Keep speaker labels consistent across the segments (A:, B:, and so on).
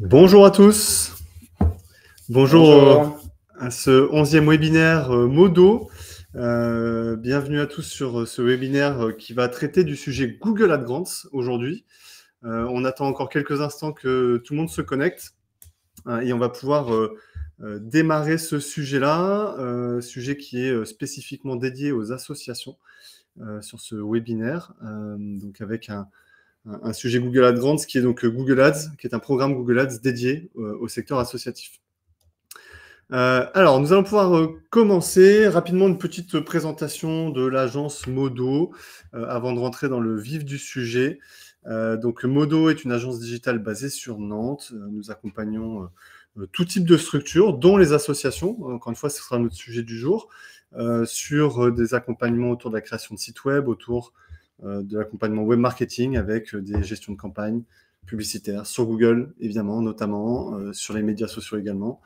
A: Bonjour à tous, bonjour
B: Bonjour.
A: à ce 11e webinaire Modo. Bienvenue à tous sur ce webinaire qui va traiter du sujet Google AdGrants aujourd'hui. On attend encore quelques instants que tout le monde se connecte et on va pouvoir démarrer ce sujet-là, sujet qui est spécifiquement dédié aux associations sur ce webinaire, donc avec un sujet Google AdGrants qui est donc Google Ads, qui est un programme Google Ads dédié au secteur associatif. Alors, nous allons pouvoir commencer rapidement une petite présentation de l'agence Modo avant de rentrer dans le vif du sujet. Donc, Modo est une agence digitale basée sur Nantes. Nous accompagnons tout type de structures, dont les associations. Encore une fois, ce sera notre sujet du jour, sur des accompagnements autour de la création de sites web, autour de l'accompagnement web marketing avec des gestions de campagne publicitaires sur Google, évidemment, notamment, sur les médias sociaux également,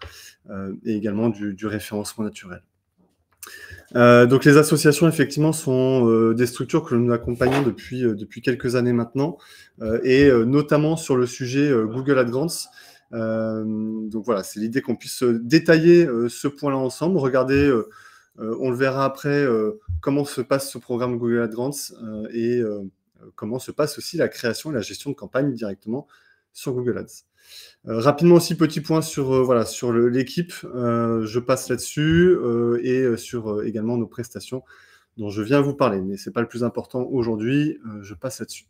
A: et également du référencement naturel. Donc les associations, effectivement, sont des structures que nous accompagnons depuis quelques années maintenant, et notamment sur le sujet Google AdGrants. Donc voilà, c'est l'idée qu'on puisse détailler ce point-là ensemble, regarder, on le verra après, comment se passe ce programme Google AdGrants et comment se passe aussi la création et la gestion de campagne directement sur Google Ads. Rapidement aussi, petit point sur, voilà, sur l'équipe, je passe là-dessus, et sur également nos prestations dont je viens vous parler, mais ce n'est pas le plus important aujourd'hui, je passe là-dessus.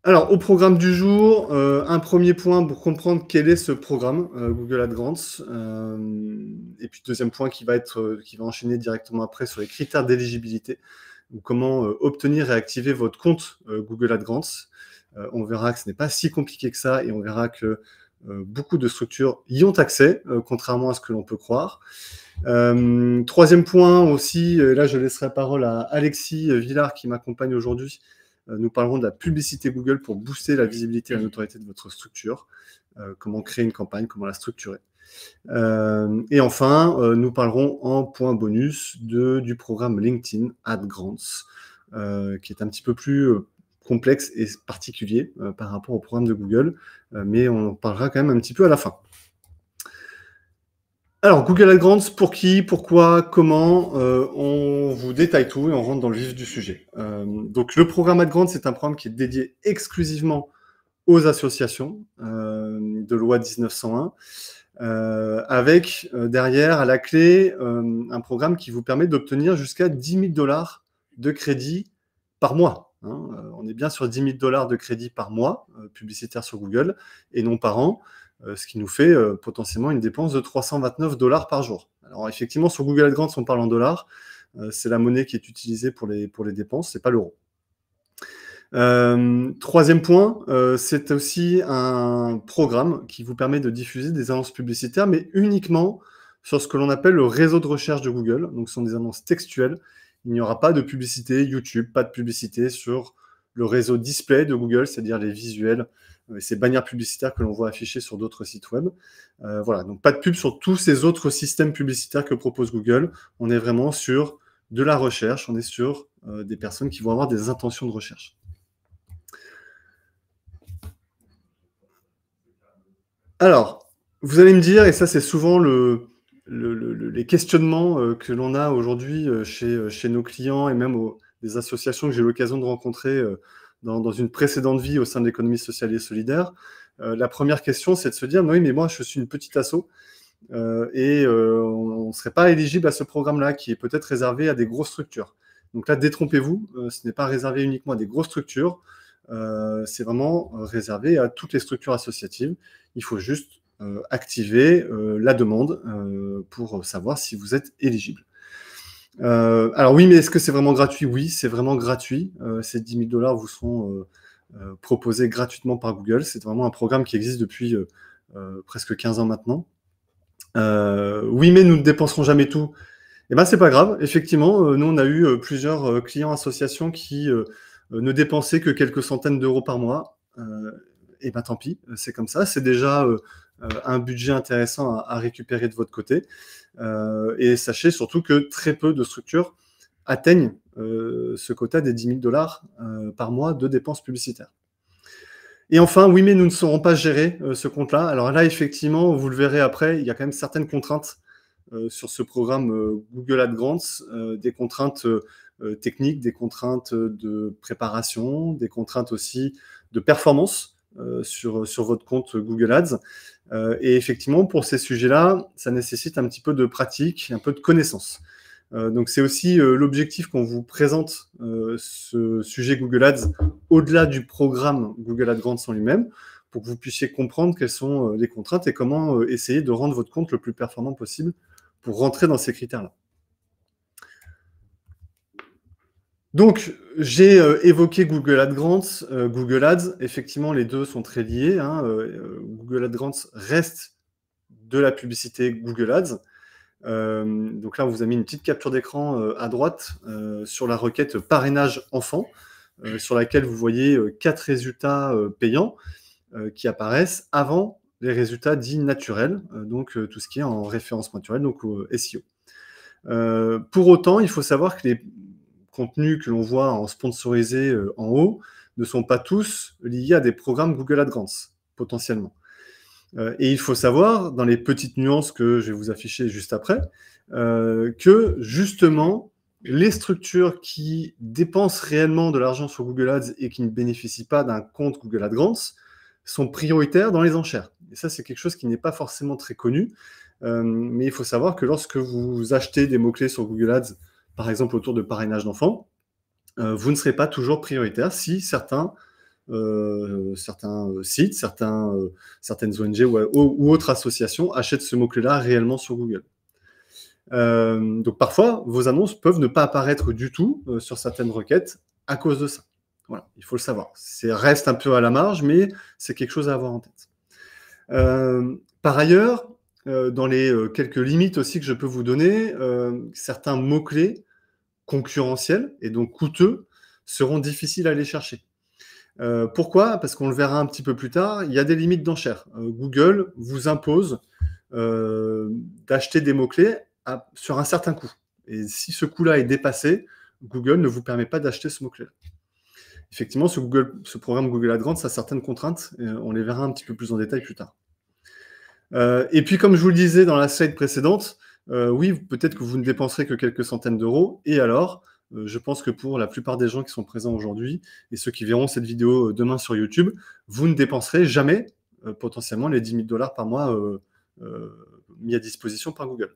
A: Alors, au programme du jour, un premier point pour comprendre quel est ce programme Google AdGrants, et puis deuxième point qui va enchaîner directement après sur les critères d'éligibilité, ou comment obtenir et activer votre compte Google AdGrants. On verra que ce n'est pas si compliqué que ça, et on verra que beaucoup de structures y ont accès, contrairement à ce que l'on peut croire. Troisième point aussi, là je laisserai la parole à Alexis Villard qui m'accompagne aujourd'hui. Nous parlerons de la publicité Google pour booster la visibilité et la notoriété de votre structure, comment créer une campagne, comment la structurer. Et enfin, nous parlerons en point bonus du programme LinkedIn AdGrants, qui est un petit peu plus complexe et particulier par rapport au programme de Google, mais on en parlera quand même un petit peu à la fin. Alors, Google AdGrants, pour qui, pourquoi, comment, on vous détaille tout et on rentre dans le vif du sujet. Donc, le programme AdGrants, c'est un programme qui est dédié exclusivement aux associations de loi 1901, avec derrière, à la clé, un programme qui vous permet d'obtenir jusqu'à 10 000 $ de crédit par mois. On est bien sur 10 000 $ de crédit par mois, publicitaire sur Google, et non par an. Ce qui nous fait potentiellement une dépense de 329 $ par jour. Alors effectivement, sur Google AdGrants, on parle en dollars. C'est la monnaie qui est utilisée pour les dépenses, c'est pas l'euro. Troisième point, c'est aussi un programme qui vous permet de diffuser des annonces publicitaires, mais uniquement sur ce que l'on appelle le réseau de recherche de Google. Donc ce sont des annonces textuelles. Il n'y aura pas de publicité YouTube, pas de publicité sur le réseau display de Google, c'est-à-dire les visuels, ces bannières publicitaires que l'on voit affichées sur d'autres sites web. Voilà, donc pas de pub sur tous ces autres systèmes publicitaires que propose Google. On est vraiment sur de la recherche, on est sur des personnes qui vont avoir des intentions de recherche. Alors, vous allez me dire, et ça c'est souvent les questionnements que l'on a aujourd'hui chez nos clients et même des associations que j'ai eu l'occasion de rencontrer dans une précédente vie au sein de l'économie sociale et solidaire. La première question, c'est de se dire, oui, mais moi je suis une petite asso et on ne serait pas éligible à ce programme-là qui est peut-être réservé à des grosses structures. Donc là, détrompez-vous, ce n'est pas réservé uniquement à des grosses structures, c'est vraiment réservé à toutes les structures associatives. Il faut juste activer la demande pour savoir si vous êtes éligible. Alors oui, mais est-ce que c'est vraiment gratuit? Oui, c'est vraiment gratuit. Ces 10 000 $ vous seront proposés gratuitement par Google. C'est vraiment un programme qui existe depuis presque 15 ans maintenant. Oui, mais nous ne dépenserons jamais tout. Eh ben, c'est pas grave. Effectivement, nous, on a eu plusieurs clients associations qui ne dépensaient que quelques centaines d'euros par mois. Et ben, tant pis, c'est comme ça. C'est déjà un budget intéressant à récupérer de votre côté. Et sachez surtout que très peu de structures atteignent ce quota des 10 000 $ par mois de dépenses publicitaires. Et enfin, oui, mais nous ne saurons pas gérer ce compte-là. Alors là, effectivement, vous le verrez après, il y a quand même certaines contraintes sur ce programme Google AdGrants, des contraintes techniques, des contraintes de préparation, des contraintes aussi de performance sur votre compte Google Ads. Et effectivement, pour ces sujets-là, ça nécessite un petit peu de pratique, un peu de connaissance. Donc c'est aussi l'objectif qu'on vous présente ce sujet Google Ads au-delà du programme Google AdGrants en lui-même, pour que vous puissiez comprendre quelles sont les contraintes et comment essayer de rendre votre compte le plus performant possible pour rentrer dans ces critères-là. Donc, j'ai évoqué Google AdGrants, Google Ads. Effectivement, les deux sont très liés. Google AdGrants reste de la publicité Google Ads. Donc là, on vous a mis une petite capture d'écran à droite sur la requête parrainage enfant, sur laquelle vous voyez 4 résultats payants qui apparaissent avant les résultats dits naturels, donc tout ce qui est en référence naturelle, donc au SEO. Pour autant, il faut savoir que les contenus que l'on voit en sponsorisé en haut ne sont pas tous liés à des programmes Google AdGrants, potentiellement. Et il faut savoir, dans les petites nuances que je vais vous afficher juste après, que justement, les structures qui dépensent réellement de l'argent sur Google Ads et qui ne bénéficient pas d'un compte Google AdGrants sont prioritaires dans les enchères. Et ça, c'est quelque chose qui n'est pas forcément très connu, mais il faut savoir que lorsque vous achetez des mots-clés sur Google Ads, par exemple autour de parrainage d'enfants, vous ne serez pas toujours prioritaire si certains sites, certaines ONG ou autres associations achètent ce mot-clé-là réellement sur Google. Donc parfois, vos annonces peuvent ne pas apparaître du tout sur certaines requêtes à cause de ça. Voilà, il faut le savoir. Ça reste un peu à la marge, mais c'est quelque chose à avoir en tête. Par ailleurs, dans les quelques limites aussi que je peux vous donner, certains mots-clés concurrentiels et donc coûteux seront difficiles à aller chercher. Pourquoi? Parce qu'on le verra un petit peu plus tard, il y a des limites d'enchères. Google vous impose d'acheter des mots-clés sur un certain coût. Et si ce coût-là est dépassé, Google ne vous permet pas d'acheter ce mot-clé-là. Effectivement, ce programme Google AdGrants a certaines contraintes, et on les verra un petit peu plus en détail plus tard. Et puis, comme je vous le disais dans la slide précédente, oui, peut-être que vous ne dépenserez que quelques centaines d'euros, et alors, je pense que pour la plupart des gens qui sont présents aujourd'hui, et ceux qui verront cette vidéo demain sur YouTube, vous ne dépenserez jamais potentiellement les 10 000 $ par mois mis à disposition par Google.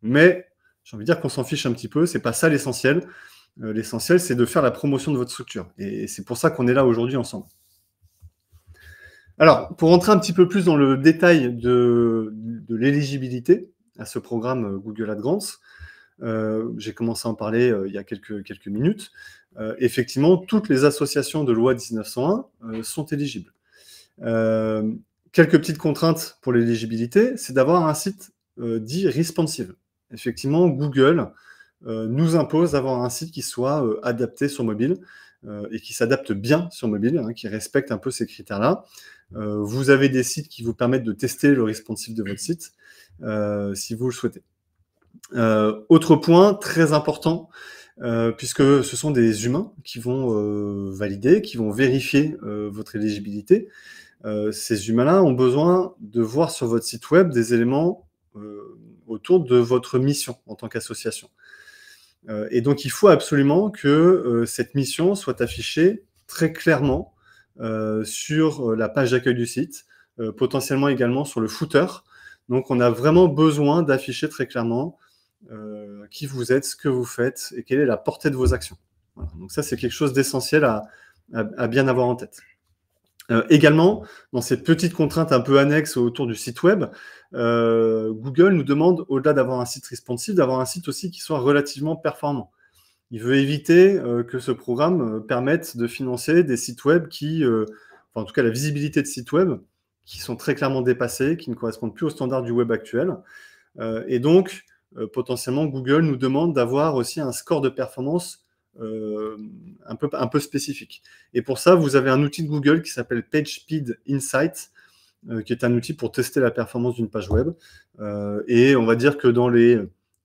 A: Mais j'ai envie de dire qu'on s'en fiche un petit peu, c'est pas ça l'essentiel. L'essentiel, c'est de faire la promotion de votre structure. Et c'est pour ça qu'on est là aujourd'hui ensemble. Alors, pour rentrer un petit peu plus dans le détail de l'éligibilité à ce programme Google AdGrants, j'ai commencé à en parler il y a quelques minutes. Effectivement, toutes les associations de loi 1901 sont éligibles. Quelques petites contraintes pour l'éligibilité, c'est d'avoir un site dit responsive. Effectivement, Google nous impose d'avoir un site qui soit adapté sur mobile et qui s'adapte bien sur mobile, qui respecte un peu ces critères-là. Vous avez des sites qui vous permettent de tester le responsive de votre site si vous le souhaitez. Autre point très important, puisque ce sont des humains qui vont valider, qui vont vérifier votre éligibilité. Ces humains-là ont besoin de voir sur votre site web des éléments autour de votre mission en tant qu'association. Et donc, il faut absolument que cette mission soit affichée très clairement sur la page d'accueil du site, potentiellement également sur le footer. Donc, on a vraiment besoin d'afficher très clairement qui vous êtes, ce que vous faites et quelle est la portée de vos actions. Voilà. Donc ça, c'est quelque chose d'essentiel à bien avoir en tête. Également, dans ces petites contraintes un peu annexes autour du site web, Google nous demande, au-delà d'avoir un site responsive, d'avoir un site aussi qui soit relativement performant. Il veut éviter que ce programme permette de financer des sites web en tout cas la visibilité de sites web, qui sont très clairement dépassés, qui ne correspondent plus aux standards du web actuel. Et donc, potentiellement, Google nous demande d'avoir aussi un score de performance un peu spécifique. Et pour ça, vous avez un outil de Google qui s'appelle PageSpeed Insight, qui est un outil pour tester la performance d'une page web. Et on va dire que dans les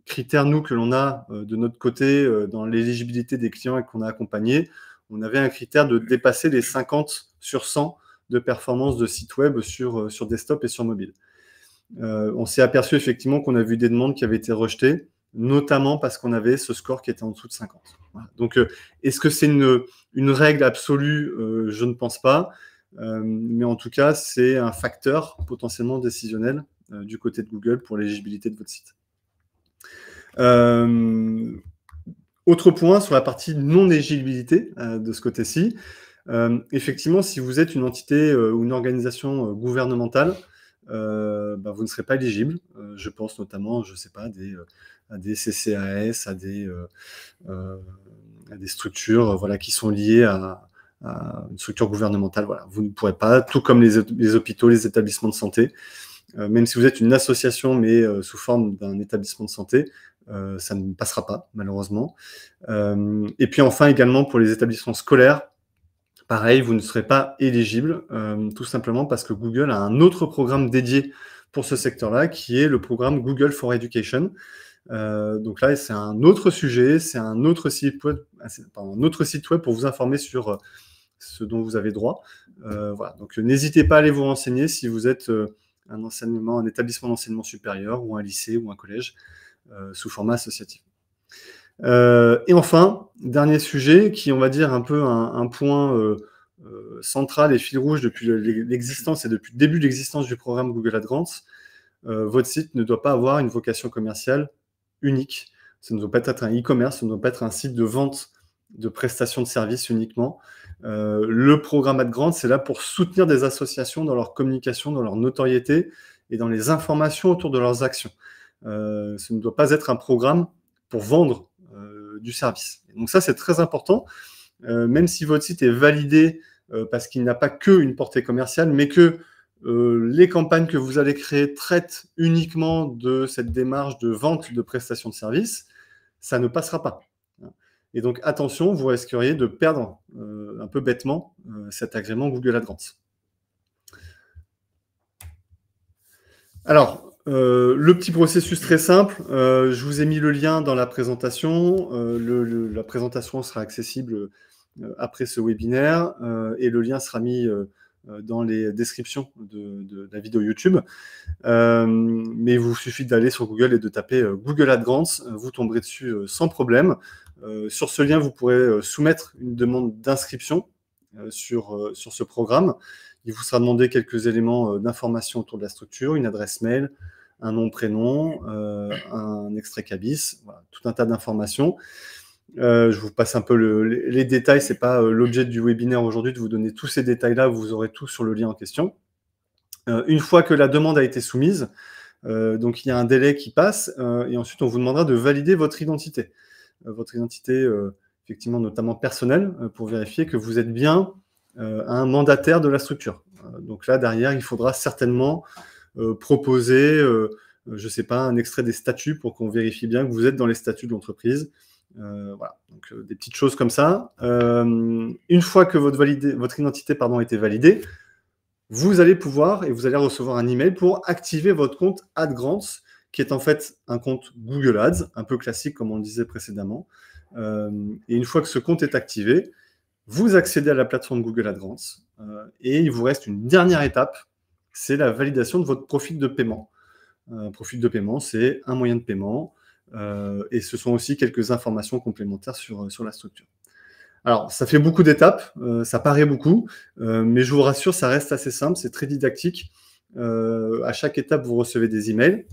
A: critères, nous, que l'on a de notre côté, dans l'éligibilité des clients et qu'on a accompagnés, on avait un critère de dépasser les 50 sur 100 de performance de site web sur desktop et sur mobile. On s'est aperçu effectivement qu'on a vu des demandes qui avaient été rejetées, notamment parce qu'on avait ce score qui était en dessous de 50. Voilà. Donc, est-ce que c'est une règle absolue? Je ne pense pas. Mais en tout cas, c'est un facteur potentiellement décisionnel du côté de Google pour l'éligibilité de votre site. Autre point sur la partie non-éligibilité de ce côté-ci. Effectivement, si vous êtes une entité ou une organisation gouvernementale, vous ne serez pas éligible. Je pense notamment, je ne sais pas, à des CCAS, à des structures voilà, qui sont liées à une structure gouvernementale. Voilà. Vous ne pourrez pas, tout comme les hôpitaux, les établissements de santé, même si vous êtes une association, mais sous forme d'un établissement de santé, ça ne passera pas, malheureusement. Et puis enfin, également pour les établissements scolaires, pareil, vous ne serez pas éligible, tout simplement parce que Google a un autre programme dédié pour ce secteur-là, qui est le programme Google for Education. Donc là, c'est un autre sujet, c'est un autre site web pour vous informer sur ce dont vous avez droit. Voilà. Donc n'hésitez pas à aller vous renseigner si vous êtes un établissement d'enseignement supérieur ou un lycée ou un collège sous format associatif. Et enfin, dernier sujet qui, on va dire, un peu un point central et fil rouge depuis l'existence et depuis le début de l'existence du programme Google AdGrants. Votre site ne doit pas avoir une vocation commerciale unique. Ça ne doit pas être un e-commerce, ça ne doit pas être un site de vente de prestations de services uniquement. Le programme AdGrants, c'est là pour soutenir des associations dans leur communication, dans leur notoriété et dans les informations autour de leurs actions. Ce ne doit pas être un programme pour vendre du service. Donc ça, c'est très important. Même si votre site est validé parce qu'il n'a pas qu'une portée commerciale, mais que les campagnes que vous allez créer traitent uniquement de cette démarche de vente de prestations de services, ça ne passera pas. Et donc, attention, vous risqueriez de perdre un peu bêtement cet agrément Google AdGrants. Alors, le petit processus très simple, je vous ai mis le lien dans la présentation. La présentation sera accessible après ce webinaire et le lien sera mis dans les descriptions de la vidéo YouTube. Mais il vous suffit d'aller sur Google et de taper Google AdGrants, vous tomberez dessus sans problème. Sur ce lien, vous pourrez soumettre une demande d'inscription sur ce programme. Il vous sera demandé quelques éléments d'information autour de la structure, une adresse mail, un nom, prénom, un extrait CABIS, voilà, tout un tas d'informations. Je vous passe un peu les détails, ce n'est pas l'objet du webinaire aujourd'hui de vous donner tous ces détails-là, vous aurez tout sur le lien en question. Une fois que la demande a été soumise, donc il y a un délai qui passe, et ensuite on vous demandera de valider votre identité. Votre identité, effectivement, notamment personnelle, pour vérifier que vous êtes bien un mandataire de la structure. Donc là, derrière, il faudra certainement proposer, je ne sais pas, un extrait des statuts pour qu'on vérifie bien que vous êtes dans les statuts de l'entreprise. Voilà, donc des petites choses comme ça. Une fois que votre identité a été validée, vous allez pouvoir et vous allez recevoir un email pour activer votre compte AdGrants, qui est en fait un compte Google Ads, un peu classique comme on le disait précédemment. Et une fois que ce compte est activé, vous accédez à la plateforme Google AdGrants et il vous reste une dernière étape, c'est la validation de votre profil de paiement. Profil de paiement, c'est un moyen de paiement et ce sont aussi quelques informations complémentaires sur la structure. Alors, ça fait beaucoup d'étapes, ça paraît beaucoup, mais je vous rassure, ça reste assez simple, c'est très didactique. À chaque étape, vous recevez des emails.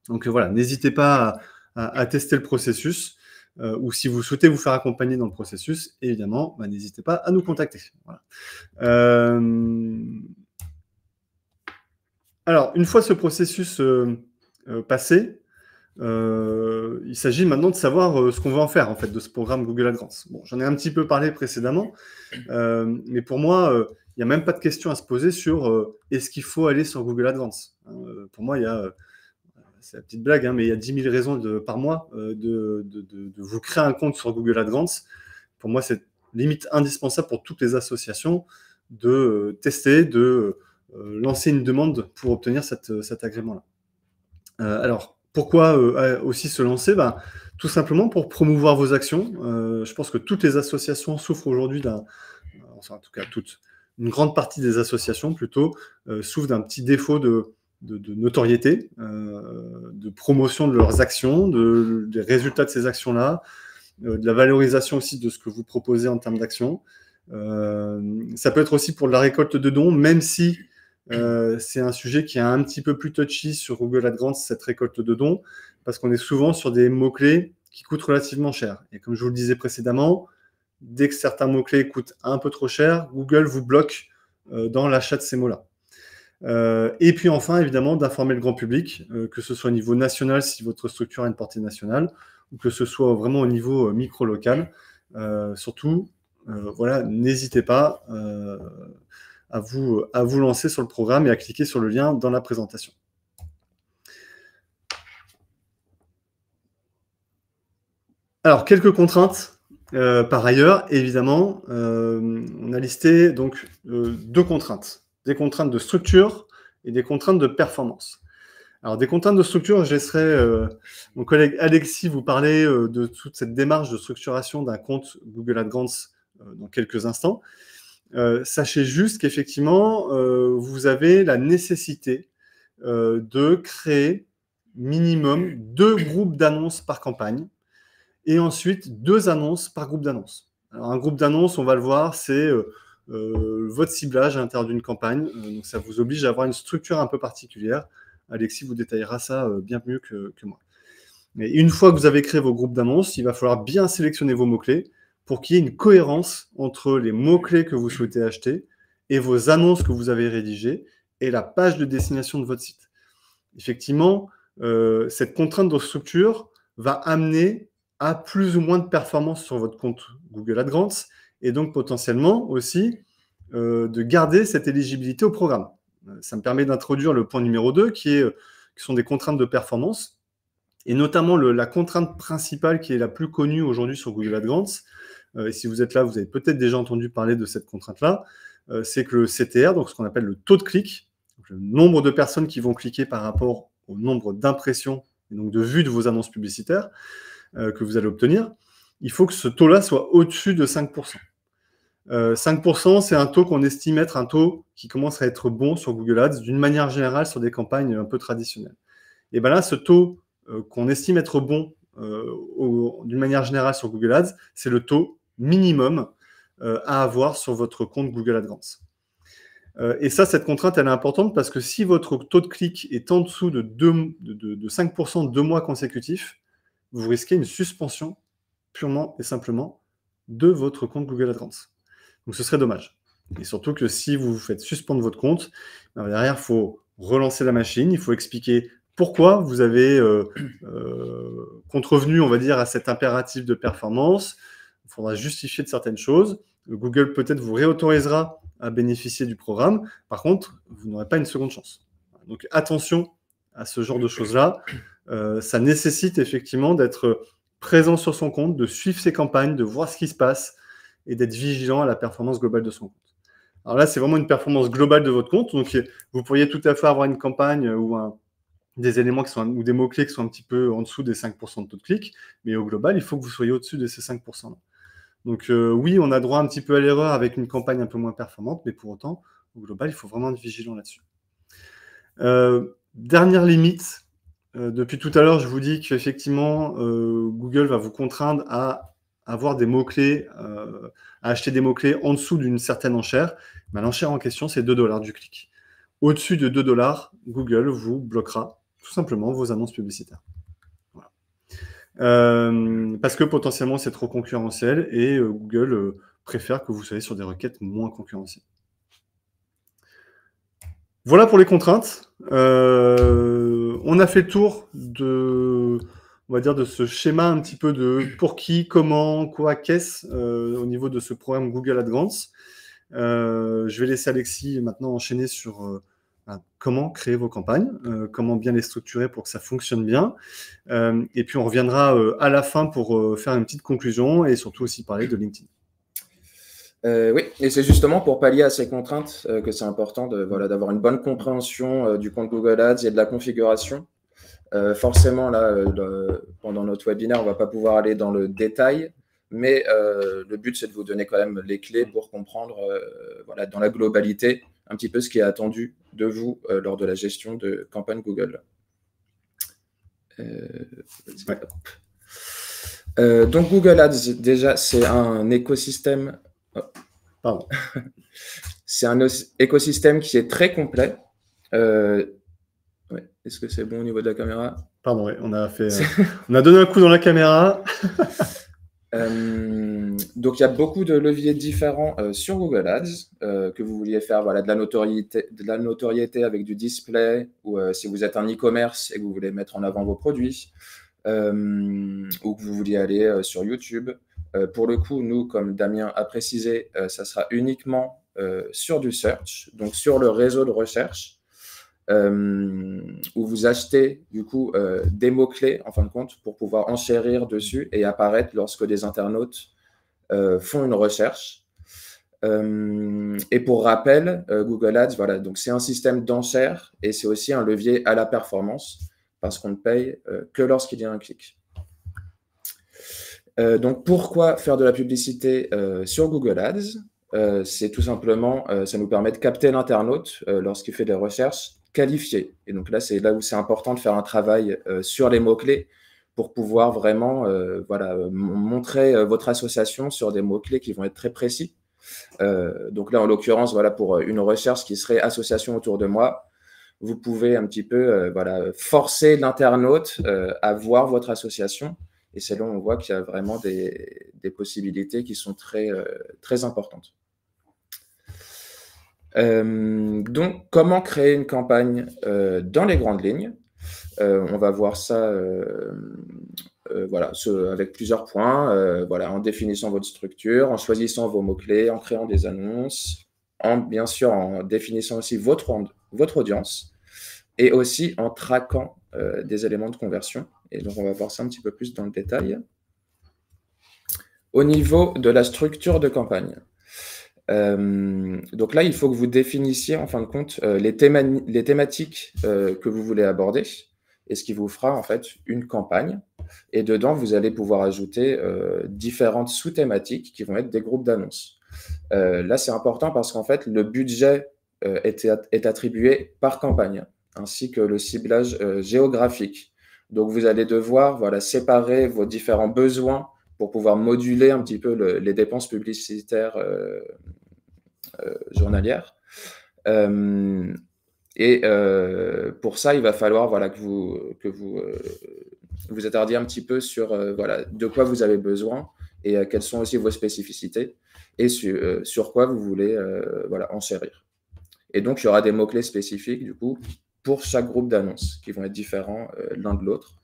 A: Donc voilà, n'hésitez pas à tester le processus. Ou si vous souhaitez vous faire accompagner dans le processus, évidemment, n'hésitez pas à nous contacter. Voilà. Alors, une fois ce processus passé, il s'agit maintenant de savoir ce qu'on va en faire, en fait, de ce programme Google AdGrants. Bon, j'en ai un petit peu parlé précédemment, mais pour moi, il n'y a même pas de question à se poser sur est-ce qu'il faut aller sur Google AdGrants. Pour moi, il y a... c'est la petite blague, mais il y a 10 000 raisons par mois de vous créer un compte sur Google AdGrants. Pour moi, c'est limite indispensable pour toutes les associations de tester, de lancer une demande pour obtenir cet agrément-là. Alors, pourquoi aussi se lancer? Tout simplement pour promouvoir vos actions. Je pense que toutes les associations souffrent aujourd'hui enfin, en tout cas toutes, une grande partie des associations plutôt souffrent d'un petit défaut de notoriété, de promotion de leurs actions, des résultats de ces actions-là, de la valorisation aussi de ce que vous proposez en termes d'actions. Ça peut être aussi pour de la récolte de dons, même si c'est un sujet qui est un petit peu plus touchy sur Google AdGrants, cette récolte de dons, parce qu'on est souvent sur des mots-clés qui coûtent relativement cher. Et comme je vous le disais précédemment, dès que certains mots-clés coûtent un peu trop cher, Google vous bloque dans l'achat de ces mots-là. Et puis enfin, évidemment, d'informer le grand public, que ce soit au niveau national si votre structure a une portée nationale, ou que ce soit vraiment au niveau micro-local. Surtout, voilà, n'hésitez pas à vous lancer sur le programme et à cliquer sur le lien dans la présentation. Alors, quelques contraintes. Par ailleurs, évidemment, on a listé donc 2 contraintes. Des contraintes de structure et des contraintes de performance. Alors, des contraintes de structure, je laisserai mon collègue Alexis vous parler de toute cette démarche de structuration d'un compte Google AdGrants dans quelques instants. Sachez juste qu'effectivement, vous avez la nécessité de créer minimum 2 groupes d'annonces par campagne et ensuite 2 annonces par groupe d'annonces. Alors, un groupe d'annonces, on va le voir, c'est votre ciblage à l'intérieur d'une campagne. Donc, ça vous oblige à avoir une structure un peu particulière. Alexis vous détaillera ça bien mieux que moi. Mais une fois que vous avez créé vos groupes d'annonces, il va falloir bien sélectionner vos mots-clés pour qu'il y ait une cohérence entre les mots-clés que vous souhaitez acheter et vos annonces que vous avez rédigées et la page de destination de votre site. Effectivement, cette contrainte de structure va amener à plus ou moins de performance sur votre compte Google AdGrants et donc potentiellement aussi de garder cette éligibilité au programme. Ça me permet d'introduire le point numéro 2 qui sont des contraintes de performance et notamment la contrainte principale qui est la plus connue aujourd'hui sur Google AdGrants. Et si vous êtes là, vous avez peut-être déjà entendu parler de cette contrainte-là. C'est que le CTR, donc ce qu'on appelle le taux de clic, le nombre de personnes qui vont cliquer par rapport au nombre d'impressions et donc de vues de vos annonces publicitaires que vous allez obtenir, il faut que ce taux-là soit au-dessus de 5%. 5%, c'est un taux qu'on estime être un taux qui commence à être bon sur Google Ads, d'une manière générale sur des campagnes un peu traditionnelles. Et bien là, ce taux qu'on estime être bon d'une manière générale sur Google Ads, c'est le taux minimum à avoir sur votre compte Google AdGrants. Et ça, cette contrainte, elle est importante parce que si votre taux de clic est en dessous de 5% 2 mois consécutifs, vous risquez une suspension purement et simplement de votre compte Google AdGrants. Donc, ce serait dommage. Et surtout que si vous faites suspendre votre compte, derrière, il faut relancer la machine, il faut expliquer pourquoi vous avez contrevenu, on va dire, à cet impératif de performance. Il faudra justifier de certaines choses. Google peut-être vous réautorisera à bénéficier du programme. Par contre, vous n'aurez pas une seconde chance. Donc, attention à ce genre de choses-là. Ça nécessite effectivement d'être présent sur son compte, de suivre ses campagnes, de voir ce qui se passe et d'être vigilant à la performance globale de son compte. Alors là, c'est vraiment une performance globale de votre compte. Donc, vous pourriez tout à fait avoir une campagne ou des éléments ou des mots-clés qui sont un petit peu en dessous des 5% de taux de clic. Mais au global, il faut que vous soyez au-dessus de ces 5%-là. Donc, oui, on a droit un petit peu à l'erreur avec une campagne un peu moins performante, mais pour autant, au global, il faut vraiment être vigilant là-dessus. Dernière limite. Depuis tout à l'heure, je vous dis qu'effectivement, Google va vous contraindre à avoir des mots-clés, à acheter des mots-clés en dessous d'une certaine enchère. Ben, l'enchère en question, c'est 2 $ du clic. Au-dessus de 2 $, Google vous bloquera tout simplement vos annonces publicitaires. Voilà. Parce que potentiellement, c'est trop concurrentiel et Google préfère que vous soyez sur des requêtes moins concurrentielles. Voilà pour les contraintes. On a fait le tour on va dire, de ce schéma un petit peu de pour qui, comment, quoi, qu'est-ce au niveau de ce programme Google AdGrants. Je vais laisser Alexis maintenant enchaîner sur comment créer vos campagnes, comment bien les structurer pour que ça fonctionne bien. Et puis on reviendra à la fin pour faire une petite conclusion et surtout aussi parler de LinkedIn.
B: Oui, et c'est justement pour pallier à ces contraintes que c'est important d'avoir une bonne compréhension du compte Google Ads et de la configuration. Forcément, là, pendant notre webinaire, on ne va pas pouvoir aller dans le détail, mais le but, c'est de vous donner quand même les clés pour comprendre, voilà, dans la globalité, un petit peu ce qui est attendu de vous lors de la gestion de campagne Google. Donc, Google Ads, déjà, c'est un écosystème.
A: Pardon.
B: C'est un écosystème qui est très complet. Ouais. Est-ce que c'est bon au niveau de la caméra?
A: Pardon, ouais, on a donné un coup dans la caméra.
B: Donc, il y a beaucoup de leviers différents sur Google Ads, que vous vouliez faire voilà, de la notoriété avec du display, ou si vous êtes un e-commerce et que vous voulez mettre en avant vos produits, ou que vous vouliez aller sur YouTube. Pour le coup, nous, comme Damien a précisé, ça sera uniquement sur du search, donc sur le réseau de recherche, où vous achetez du coup des mots-clés en fin de compte pour pouvoir enchérir dessus et apparaître lorsque des internautes font une recherche. Et pour rappel, Google Ads, voilà, donc c'est un système d'enchères et c'est aussi un levier à la performance parce qu'on ne paye que lorsqu'il y a un clic. Donc pourquoi faire de la publicité sur Google Ads? C'est tout simplement, ça nous permet de capter l'internaute lorsqu'il fait des recherches qualifiées. Et donc là, c'est là où c'est important de faire un travail sur les mots-clés pour pouvoir vraiment voilà, montrer votre association sur des mots-clés qui vont être très précis. Donc là, en l'occurrence, voilà, pour une recherche qui serait association autour de moi, vous pouvez un petit peu voilà, forcer l'internaute à voir votre association. Et c'est là où on voit qu'il y a vraiment des possibilités qui sont très, très importantes. Donc, comment créer une campagne dans les grandes lignes? On va voir ça voilà, avec plusieurs points. Voilà, en définissant votre structure, en choisissant vos mots-clés, en créant des annonces, bien sûr en définissant aussi votre audience et aussi en traquant des éléments de conversion. Et donc, on va voir ça un petit peu plus dans le détail. Au niveau de la structure de campagne, donc là, il faut que vous définissiez, en fin de compte, les thématiques que vous voulez aborder et ce qui vous fera, en fait, une campagne. Et dedans, vous allez pouvoir ajouter différentes sous-thématiques qui vont être des groupes d'annonces. Là, c'est important parce qu'en fait, le budget est attribué par campagne, ainsi que le ciblage géographique. Donc, vous allez devoir voilà, séparer vos différents besoins pour pouvoir moduler un petit peu les dépenses publicitaires journalières. Pour ça, il va falloir voilà, que vous attardiez un petit peu sur voilà, de quoi vous avez besoin et quelles sont aussi vos spécificités et sur quoi vous voulez voilà, enchérir. Et donc, il y aura des mots-clés spécifiques, du coup, pour chaque groupe d'annonces qui vont être différents l'un de l'autre.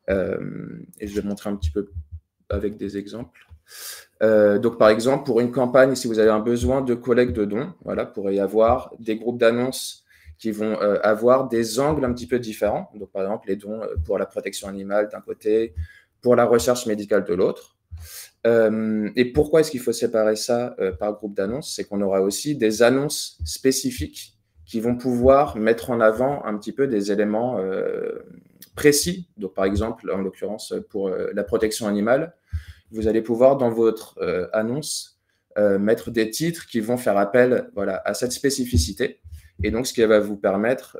B: Et je vais montrer un petit peu avec des exemples. Donc, par exemple, pour une campagne, si vous avez un besoin de collecte de dons, voilà, pourrait y avoir des groupes d'annonces qui vont avoir des angles un petit peu différents. Donc, par exemple, les dons pour la protection animale d'un côté, pour la recherche médicale de l'autre. Et pourquoi est-ce qu'il faut séparer ça par groupe d'annonces? C'est qu'on aura aussi des annonces spécifiques qui vont pouvoir mettre en avant un petit peu des éléments précis. Donc, par exemple, en l'occurrence, pour la protection animale, vous allez pouvoir, dans votre annonce, mettre des titres qui vont faire appel voilà, à cette spécificité. Et donc, ce qui va vous permettre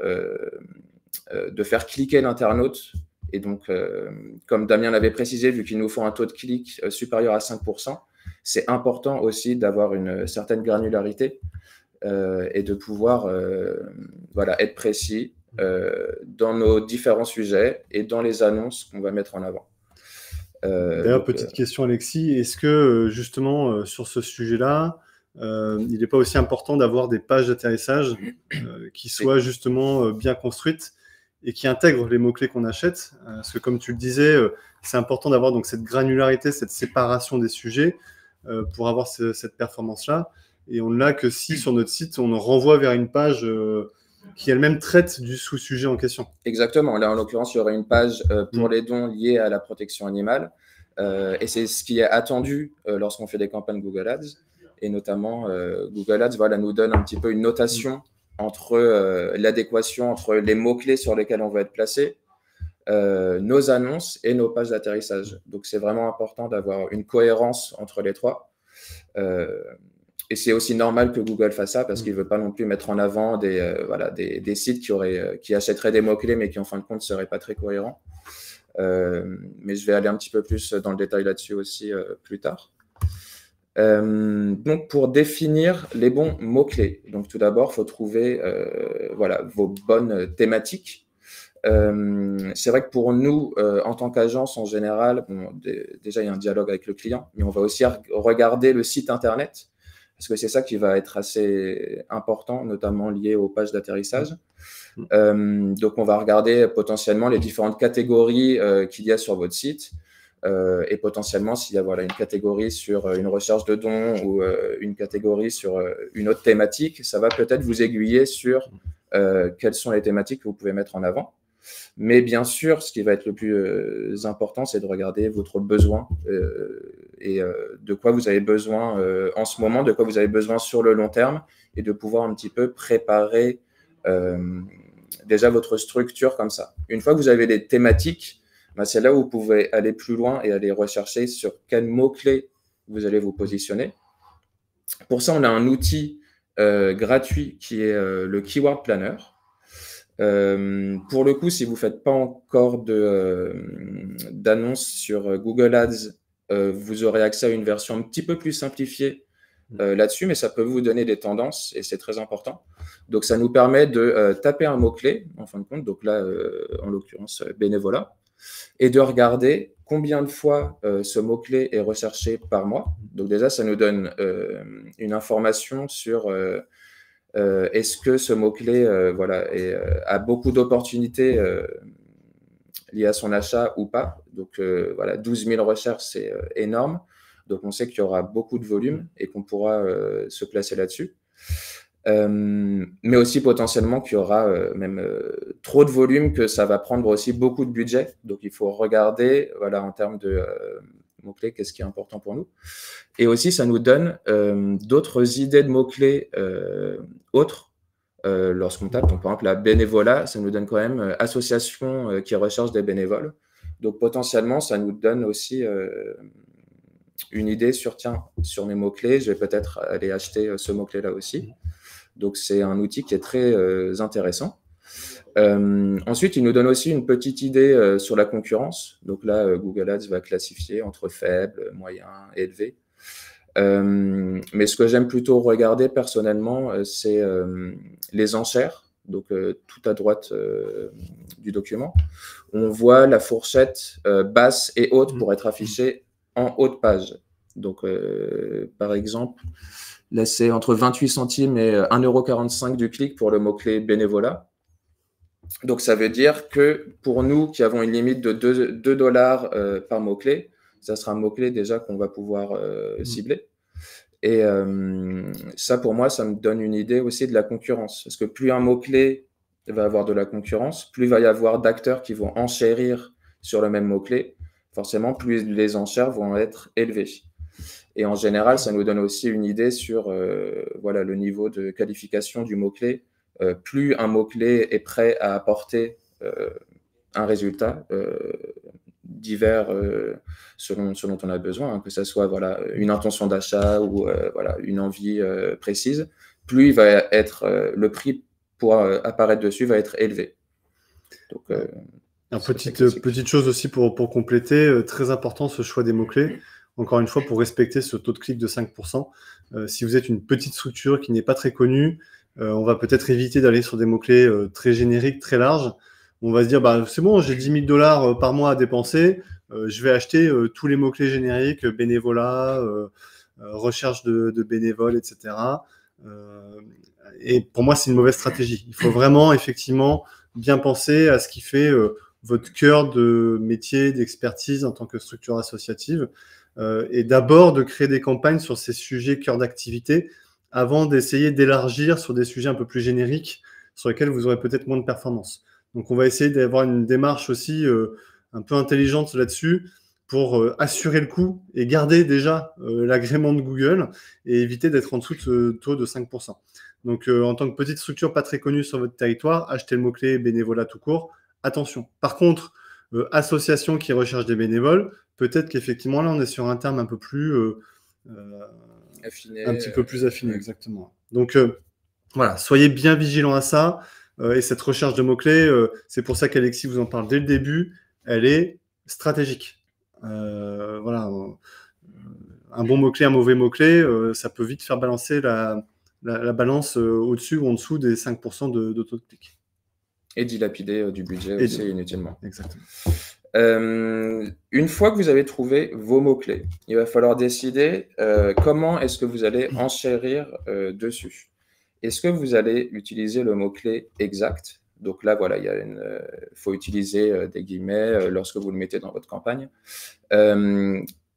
B: de faire cliquer l'internaute. Et donc, comme Damien l'avait précisé, vu qu'il nous faut un taux de clic supérieur à 5%, c'est important aussi d'avoir une certaine granularité et de pouvoir voilà, être précis dans nos différents sujets et dans les annonces qu'on va mettre en avant.
A: D'ailleurs, petite question, Alexis, est-ce que justement sur ce sujet-là, il n'est pas aussi important d'avoir des pages d'atterrissage qui soient justement bien construites et qui intègrent les mots-clés qu'on achète? Parce que comme tu le disais, c'est important d'avoir donc cette granularité, cette séparation des sujets pour avoir cette performance-là. Et on ne l'a que si sur notre site, on renvoie vers une page qui elle-même traite du sous-sujet en question.
B: Exactement. Là, en l'occurrence, il y aurait une page pour les dons liés à la protection animale. Et c'est ce qui est attendu lorsqu'on fait des campagnes Google Ads. Et notamment, Google Ads voilà, nous donne un petit peu une notation entre l'adéquation entre les mots-clés sur lesquels on va être placé, nos annonces et nos pages d'atterrissage. Donc, c'est vraiment important d'avoir une cohérence entre les trois. Et c'est aussi normal que Google fasse ça parce qu'il ne veut pas non plus mettre en avant des sites qui achèteraient des mots-clés mais qui, en fin de compte, ne seraient pas très cohérents. Mais je vais aller un petit peu plus dans le détail là-dessus aussi plus tard. Donc, pour définir les bons mots-clés, donc tout d'abord, il faut trouver vos bonnes thématiques. C'est vrai que pour nous, en tant qu'agence en général, déjà il y a un dialogue avec le client, mais on va aussi regarder le site internet, parce que c'est ça qui va être assez important, notamment lié aux pages d'atterrissage. Donc on va regarder potentiellement les différentes catégories qu'il y a sur votre site, et potentiellement s'il y a une catégorie sur une recherche de dons ou une catégorie sur une autre thématique, ça va peut-être vous aiguiller sur quelles sont les thématiques que vous pouvez mettre en avant. Mais bien sûr, ce qui va être le plus important, c'est de regarder votre besoin et de quoi vous avez besoin en ce moment, de quoi vous avez besoin sur le long terme, et de pouvoir un petit peu préparer déjà votre structure comme ça. Une fois que vous avez les thématiques, c'est là où vous pouvez aller plus loin et aller rechercher sur quels mots-clés vous allez vous positionner. Pour ça, on a un outil gratuit qui est le Keyword Planner. Pour le coup, si vous ne faites pas encore d'annonce sur Google Ads, vous aurez accès à une version un petit peu plus simplifiée là-dessus, mais ça peut vous donner des tendances et c'est très important. Donc, ça nous permet de taper un mot-clé, en fin de compte, donc là, en l'occurrence, bénévolat, et de regarder combien de fois ce mot-clé est recherché par mois. Donc, déjà, ça nous donne une information sur est-ce que ce mot-clé a beaucoup d'opportunités liées à son achat ou pas. Donc, 12 000 recherches, c'est énorme. Donc, on sait qu'il y aura beaucoup de volume et qu'on pourra se placer là-dessus. Mais aussi potentiellement qu'il y aura même trop de volume, que ça va prendre aussi beaucoup de budget. Donc, il faut regarder en termes de mots-clés, qu'est-ce qui est important pour nous. Et aussi, ça nous donne d'autres idées de mots-clés autres lorsqu'on tape. Donc, par exemple, la bénévolat, ça nous donne quand même association qui recherche des bénévoles. Donc, potentiellement, ça nous donne aussi une idée sur mes mots-clés, je vais peut-être aller acheter ce mot-clé-là aussi. Donc, c'est un outil qui est très intéressant. Ensuite, il nous donne aussi une petite idée sur la concurrence. Donc là, Google Ads va classifier entre faible, moyen et élevé. Mais ce que j'aime plutôt regarder personnellement, c'est les enchères. Donc, tout à droite du document, on voit la fourchette basse et haute pour être affichée en haut de page. Donc, par exemple, là, c'est entre 28 centimes et 1,45 € du clic pour le mot-clé bénévolat. Donc, ça veut dire que pour nous qui avons une limite de 2 $ par mot-clé, ça sera un mot-clé déjà qu'on va pouvoir cibler. Et ça, pour moi, ça me donne une idée aussi de la concurrence. Parce que plus un mot-clé va avoir de la concurrence, plus il va y avoir d'acteurs qui vont enchérir sur le même mot-clé. Forcément, plus les enchères vont être élevées. Et en général, ça nous donne aussi une idée sur le niveau de qualification du mot-clé. Plus un mot-clé est prêt à apporter un résultat divers selon dont on a besoin, que ce soit une intention d'achat ou une envie précise, plus il va être le prix pour apparaître dessus va être élevé. Donc,
A: petite chose aussi pour compléter, très important ce choix des mots-clés. Encore une fois, pour respecter ce taux de clic de 5%, si vous êtes une petite structure qui n'est pas très connue, on va peut-être éviter d'aller sur des mots-clés très génériques, très larges. On va se dire, c'est bon, j'ai 10 000 $ par mois à dépenser, je vais acheter tous les mots-clés génériques, bénévolat, recherche de bénévoles, etc. Et pour moi, c'est une mauvaise stratégie. Il faut vraiment, effectivement, bien penser à ce qui fait votre cœur de métier, d'expertise en tant que structure associative, et d'abord de créer des campagnes sur ces sujets cœur d'activité, avant d'essayer d'élargir sur des sujets un peu plus génériques sur lesquels vous aurez peut-être moins de performance. Donc, on va essayer d'avoir une démarche aussi un peu intelligente là-dessus pour assurer le coût et garder déjà l'agrément de Google et éviter d'être en dessous de ce taux de 5%. Donc, en tant que petite structure pas très connue sur votre territoire, achetez le mot-clé bénévolat tout court. Attention. Par contre, association qui recherche des bénévoles, peut-être qu'effectivement, là, on est sur un terme un peu plus
B: affiné,
A: un petit peu plus affiné, exactement. Donc, voilà, soyez bien vigilants à ça. Et cette recherche de mots-clés, c'est pour ça qu'Alexis vous en parle dès le début, elle est stratégique. Voilà, un bon mot-clé, un mauvais mot-clé, ça peut vite faire balancer la balance au-dessus ou en dessous des 5% de taux de clic.
B: Et dilapider du budget aussi inutilement.
A: Exactement.
B: Une fois que vous avez trouvé vos mots-clés, il va falloir décider comment est-ce que vous allez enchérir dessus. Est-ce que vous allez utiliser le mot-clé exact? Donc là, voilà, il faut utiliser des guillemets lorsque vous le mettez dans votre campagne,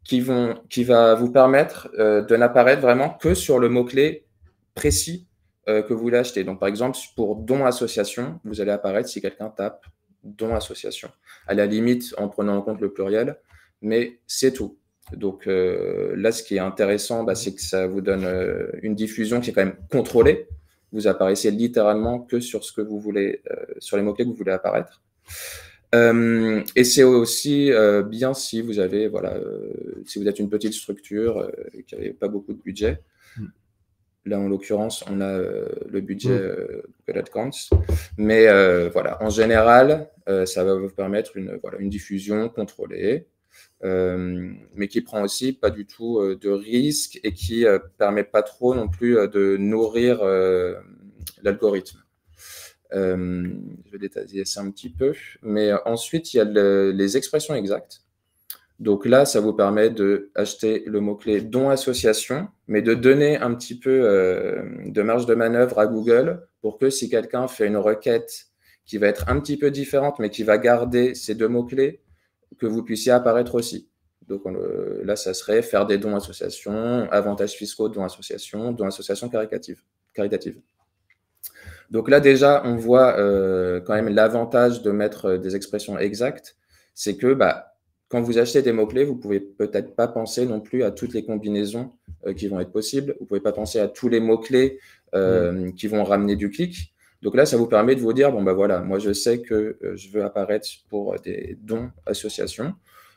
B: qui va vous permettre de n'apparaître vraiment que sur le mot-clé précis que vous voulez acheter. Donc, par exemple, pour don association, vous allez apparaître si quelqu'un tape don association. À la limite, en prenant en compte le pluriel, mais c'est tout. Donc là, ce qui est intéressant, c'est que ça vous donne une diffusion qui est quand même contrôlée. Vous apparaissez littéralement que sur ce que vous voulez, sur les mots-clés que vous voulez apparaître. Et c'est aussi bien si vous avez, voilà, si vous êtes une petite structure qui n'avait pas beaucoup de budget. Là, en l'occurrence, on a le budget Google AdGrants. Mais voilà, en général, ça va vous permettre une diffusion contrôlée, mais qui prend aussi pas du tout de risques et qui permet pas trop non plus de nourrir l'algorithme. Je vais détailler ça un petit peu. Mais ensuite, il y a les expressions exactes. Donc là, ça vous permet d'acheter le mot-clé don association, mais de donner un petit peu de marge de manœuvre à Google pour que si quelqu'un fait une requête qui va être un petit peu différente, mais qui va garder ces deux mots-clés, que vous puissiez apparaître aussi. Donc là, ça serait faire des dons associations, avantages fiscaux don association caritative. Donc là, déjà, on voit quand même l'avantage de mettre des expressions exactes, c'est que quand vous achetez des mots-clés, vous ne pouvez peut-être pas penser non plus à toutes les combinaisons qui vont être possibles. Vous ne pouvez pas penser à tous les mots-clés qui vont ramener du clic. Donc là, ça vous permet de vous dire, bon, voilà, moi, je sais que je veux apparaître pour des dons associations,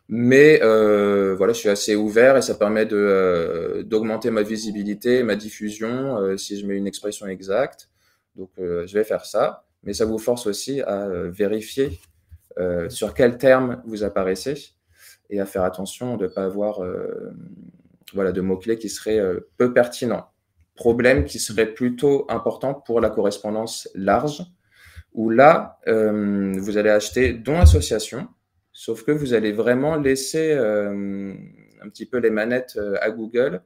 B: mais voilà, je suis assez ouvert et ça permet d'augmenter ma visibilité, ma diffusion si je mets une expression exacte. Donc, je vais faire ça, mais ça vous force aussi à vérifier sur quel terme vous apparaissez et à faire attention de ne pas avoir de mots-clés qui seraient peu pertinents. Problème qui serait plutôt important pour la correspondance large, où là, vous allez acheter don association, sauf que vous allez vraiment laisser un petit peu les manettes à Google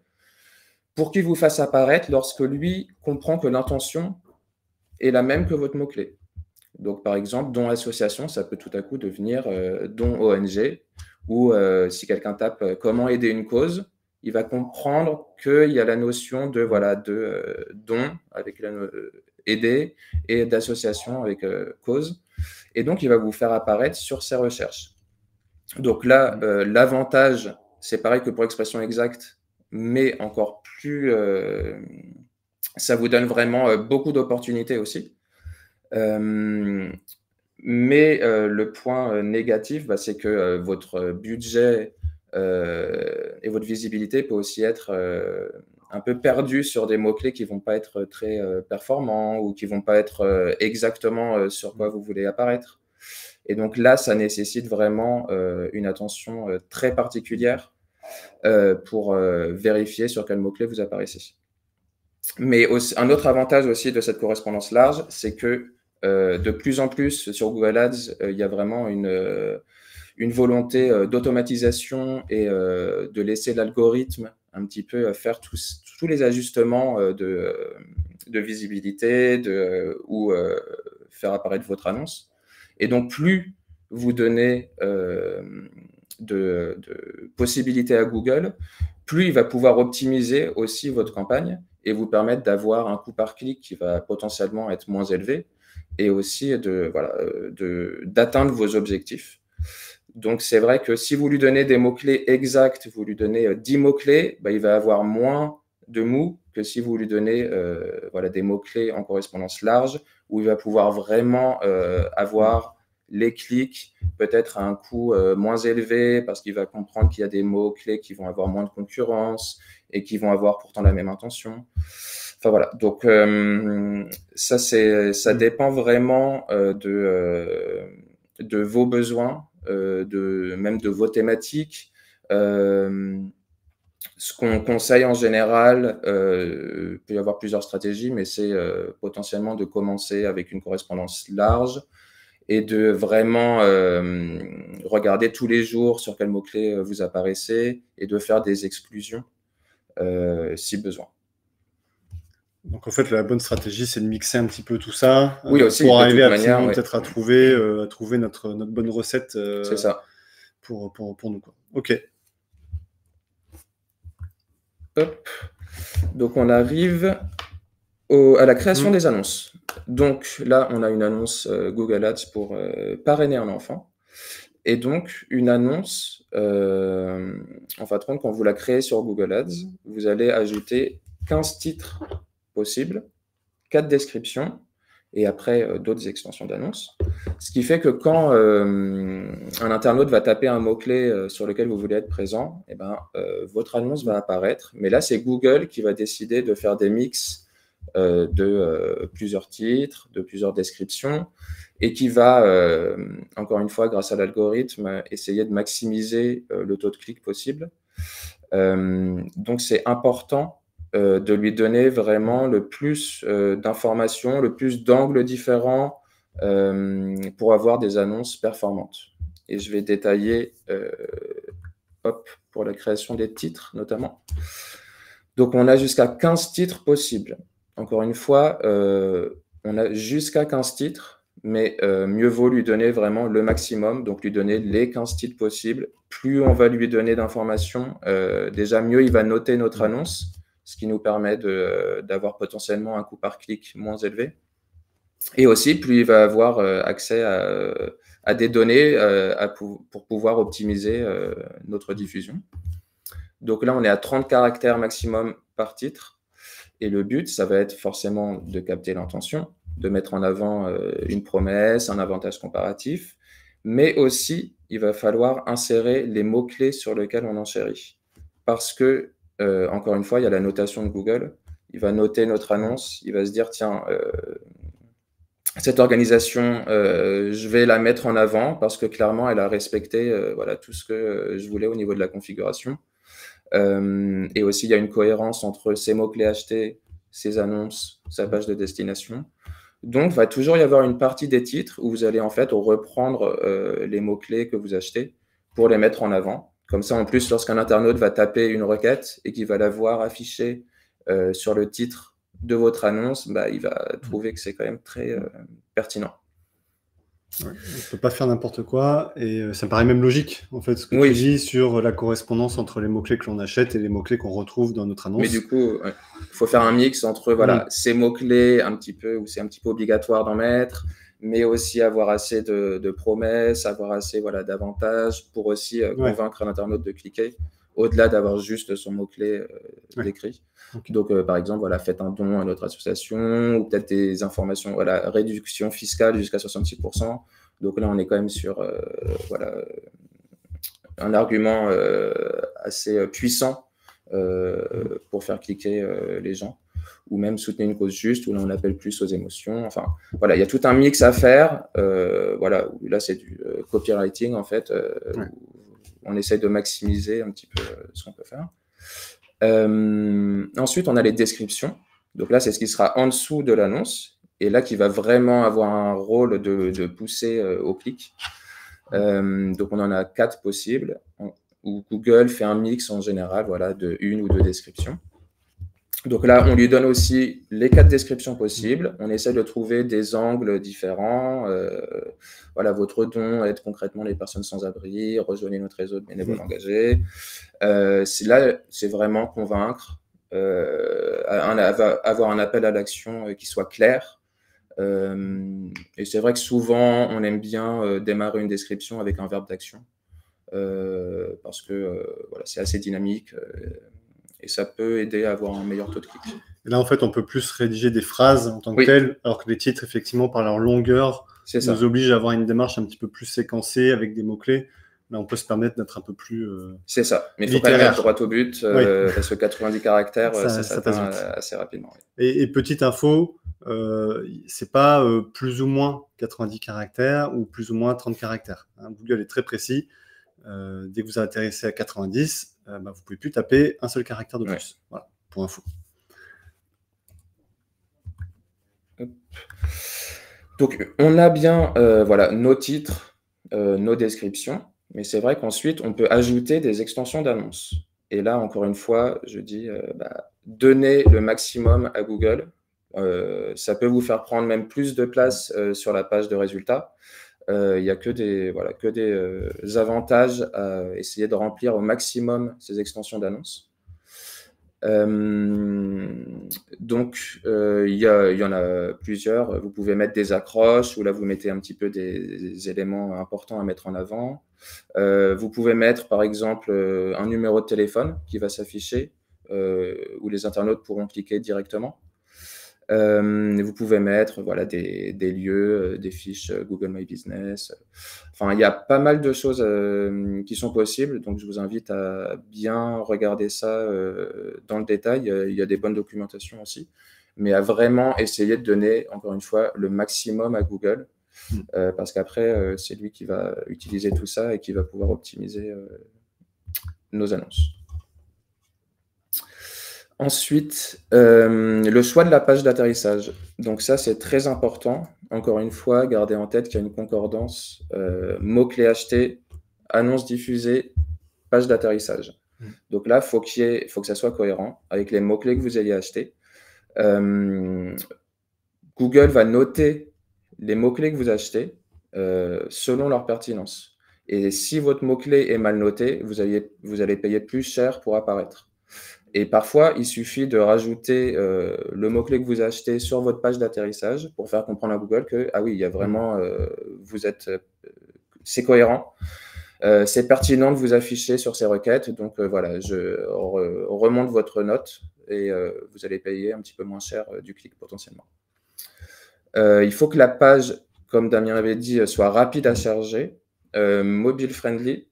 B: pour qu'il vous fasse apparaître lorsque lui comprend que l'intention est la même que votre mot-clé. Donc, par exemple, don association, ça peut tout à coup devenir don ONG, ou si quelqu'un tape comment aider une cause, il va comprendre qu'il y a la notion de don avec aider et d'association avec cause. Et donc, il va vous faire apparaître sur ses recherches. Donc là, l'avantage, c'est pareil que pour l'expression exacte, mais encore plus, ça vous donne vraiment beaucoup d'opportunités aussi. Mais le point négatif, c'est que votre budget et votre visibilité peut aussi être un peu perdu sur des mots-clés qui ne vont pas être très performants ou qui ne vont pas être exactement sur quoi vous voulez apparaître. Et donc là, ça nécessite vraiment une attention très particulière pour vérifier sur quel mot-clé vous apparaissez. Mais aussi, un autre avantage aussi de cette correspondance large, c'est que de plus en plus sur Google Ads, il y a vraiment une volonté d'automatisation et de laisser l'algorithme un petit peu faire tous les ajustements de visibilité ou faire apparaître votre annonce. Et donc, plus vous donnez de possibilités à Google, plus il va pouvoir optimiser aussi votre campagne et vous permettre d'avoir un coût par clic qui va potentiellement être moins élevé et aussi d'atteindre vos objectifs. Donc, c'est vrai que si vous lui donnez des mots-clés exacts, vous lui donnez 10 mots-clés, il va avoir moins de mou que si vous lui donnez des mots-clés en correspondance large, où il va pouvoir vraiment avoir les clics, peut-être à un coût moins élevé, parce qu'il va comprendre qu'il y a des mots-clés qui vont avoir moins de concurrence et qui vont avoir pourtant la même intention. Enfin voilà, donc ça dépend vraiment de vos besoins, même de vos thématiques. Ce qu'on conseille en général, il peut y avoir plusieurs stratégies, mais c'est potentiellement de commencer avec une correspondance large et de vraiment regarder tous les jours sur quel mot-clé vous apparaissez et de faire des exclusions si besoin.
A: Donc en fait, la bonne stratégie, c'est de mixer un petit peu tout ça
B: oui, aussi,
A: pour arriver
B: manière,
A: peut-être à trouver notre bonne recette
B: c'est ça.
A: Pour nous, quoi. Ok.
B: Hop. Donc on arrive à la création des annonces. Donc là, on a une annonce Google Ads pour parrainer un enfant. Et donc, une annonce, en fin de compte, quand vous la créez sur Google Ads, vous allez ajouter 15 titres possibles, 4 descriptions, et après d'autres extensions d'annonces. Ce qui fait que quand un internaute va taper un mot-clé sur lequel vous voulez être présent, eh ben, votre annonce va apparaître. Mais là, c'est Google qui va décider de faire des mix de plusieurs titres, de plusieurs descriptions, et qui va, encore une fois, grâce à l'algorithme, essayer de maximiser le taux de clic possible. Donc, c'est important de lui donner vraiment le plus d'informations, le plus d'angles différents pour avoir des annonces performantes. Et je vais détailler pour la création des titres, notamment. Donc, on a jusqu'à 15 titres possibles. Encore une fois, on a jusqu'à 15 titres, mais mieux vaut lui donner vraiment le maximum, donc lui donner les 15 titres possibles. Plus on va lui donner d'informations, déjà mieux il va noter notre annonce, ce qui nous permet d'avoir potentiellement un coût par clic moins élevé. Et aussi, plus il va avoir accès à des données pour pouvoir optimiser notre diffusion. Donc là, on est à 30 caractères maximum par titre. Et le but, ça va être forcément de capter l'intention, de mettre en avant une promesse, un avantage comparatif, mais aussi, il va falloir insérer les mots-clés sur lesquels on enchérit. Parce que, encore une fois, il y a la notation de Google. Il va noter notre annonce, il va se dire, tiens, cette organisation, je vais la mettre en avant parce que clairement, elle a respecté voilà, tout ce que je voulais au niveau de la configuration. Et aussi, il y a une cohérence entre ces mots-clés achetés, ces annonces, sa page de destination. Donc, il va toujours y avoir une partie des titres où vous allez en fait reprendre les mots-clés que vous achetez pour les mettre en avant. Comme ça, en plus, lorsqu'un internaute va taper une requête et qu'il va la voir affichée sur le titre de votre annonce, bah, il va trouver que c'est quand même très pertinent.
A: Ouais, on ne peut pas faire n'importe quoi et ça me paraît même logique, en fait, ce que tu dis sur la correspondance entre les mots-clés que l'on achète et les mots-clés qu'on retrouve dans notre annonce.
B: Mais du coup, il faut faire un mix entre voilà, ces mots-clés un petit peu, où c'est un petit peu obligatoire d'en mettre, mais aussi avoir assez de promesses, avoir assez voilà, d'avantages pour aussi convaincre l'internaute de cliquer, au-delà d'avoir juste son mot-clé décrit. Okay. Donc, par exemple, voilà, faites un don à notre association, ou peut-être des informations, voilà, réduction fiscale jusqu'à 66%. Donc là, on est quand même sur voilà, un argument assez puissant pour faire cliquer les gens, ou même soutenir une cause juste, où là, on appelle plus aux émotions. Enfin, voilà, il y a tout un mix à faire. Voilà, là, c'est du copywriting, en fait, où on essaie de maximiser un petit peu ce qu'on peut faire. Ensuite, on a les descriptions. Donc là, c'est ce qui sera en dessous de l'annonce et là qui va vraiment avoir un rôle de pousser au clic. Donc, on en a 4 possibles où Google fait un mix en général voilà, de 1 ou 2 descriptions. Donc là, on lui donne aussi les 4 descriptions possibles. On essaie de trouver des angles différents. Voilà, votre don aide concrètement les personnes sans abri, rejoignez notre réseau de bénévoles engagés. Là, c'est vraiment convaincre, avoir un appel à l'action qui soit clair. Et c'est vrai que souvent, on aime bien démarrer une description avec un verbe d'action parce que voilà, c'est assez dynamique. Et ça peut aider à avoir un meilleur taux de clic.
A: Et là, en fait, on peut plus rédiger des phrases en tant que telles, alors que les titres, effectivement, par leur longueur, nous oblige à avoir une démarche un petit peu plus séquencée avec des mots-clés. Là, on peut se permettre d'être un peu plus
B: c'est ça, mais il faut quand même être droit au but, parce que 90 caractères, ça s'atteint assez rapidement.
A: Et petite info, c'est pas plus ou moins 90 caractères ou plus ou moins 30 caractères. Hein. Google est très précis. Dès que vous atterrissez à 90, vous ne pouvez plus taper un seul caractère de plus. Voilà, pour info.
B: Donc, on a bien voilà, nos titres, nos descriptions, mais c'est vrai qu'ensuite, on peut ajouter des extensions d'annonces. Et là, encore une fois, je dis, donnez le maximum à Google. Ça peut vous faire prendre même plus de place sur la page de résultats. Il n'y a que des avantages à essayer de remplir au maximum ces extensions d'annonces. Donc, il y en a plusieurs. Vous pouvez mettre des accroches, où là, vous mettez un petit peu des éléments importants à mettre en avant. Vous pouvez mettre, par exemple, un numéro de téléphone qui va s'afficher, où les internautes pourront cliquer directement. Vous pouvez mettre voilà, des lieux, des fiches Google My Business. Enfin, il y a pas mal de choses qui sont possibles. Donc, je vous invite à bien regarder ça dans le détail. Il y a des bonnes documentations aussi. Mais à vraiment essayer de donner, encore une fois, le maximum à Google. Parce qu'après, c'est lui qui va utiliser tout ça et qui va pouvoir optimiser nos annonces. Ensuite, le choix de la page d'atterrissage. Donc ça, c'est très important. Encore une fois, gardez en tête qu'il y a une concordance mots-clés achetés, annonces diffusées, page d'atterrissage. Donc là, faut que ça soit cohérent avec les mots-clés que vous ayez achetés. Google va noter les mots-clés que vous achetez selon leur pertinence. Et si votre mot-clé est mal noté, vous allez payer plus cher pour apparaître. Et parfois, il suffit de rajouter le mot-clé que vous achetez sur votre page d'atterrissage pour faire comprendre à Google que, ah oui, il y a vraiment, c'est cohérent, c'est pertinent de vous afficher sur ces requêtes. Donc voilà, je remonte votre note et vous allez payer un petit peu moins cher du clic potentiellement. Il faut que la page, comme Damien avait dit, soit rapide à charger, mobile friendly.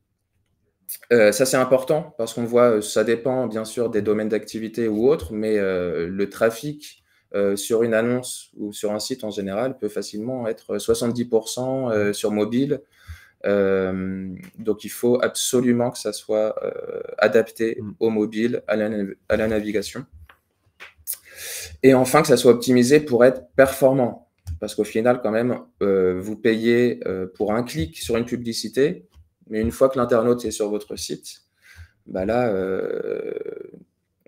B: Ça, c'est important parce qu'on voit, ça dépend bien sûr des domaines d'activité ou autres, mais le trafic sur une annonce ou sur un site en général peut facilement être 70% sur mobile. Donc, il faut absolument que ça soit adapté au mobile, à la navigation. Et enfin, que ça soit optimisé pour être performant. Parce qu'au final, quand même, vous payez pour un clic sur une publicité, mais une fois que l'internaute est sur votre site, bah là,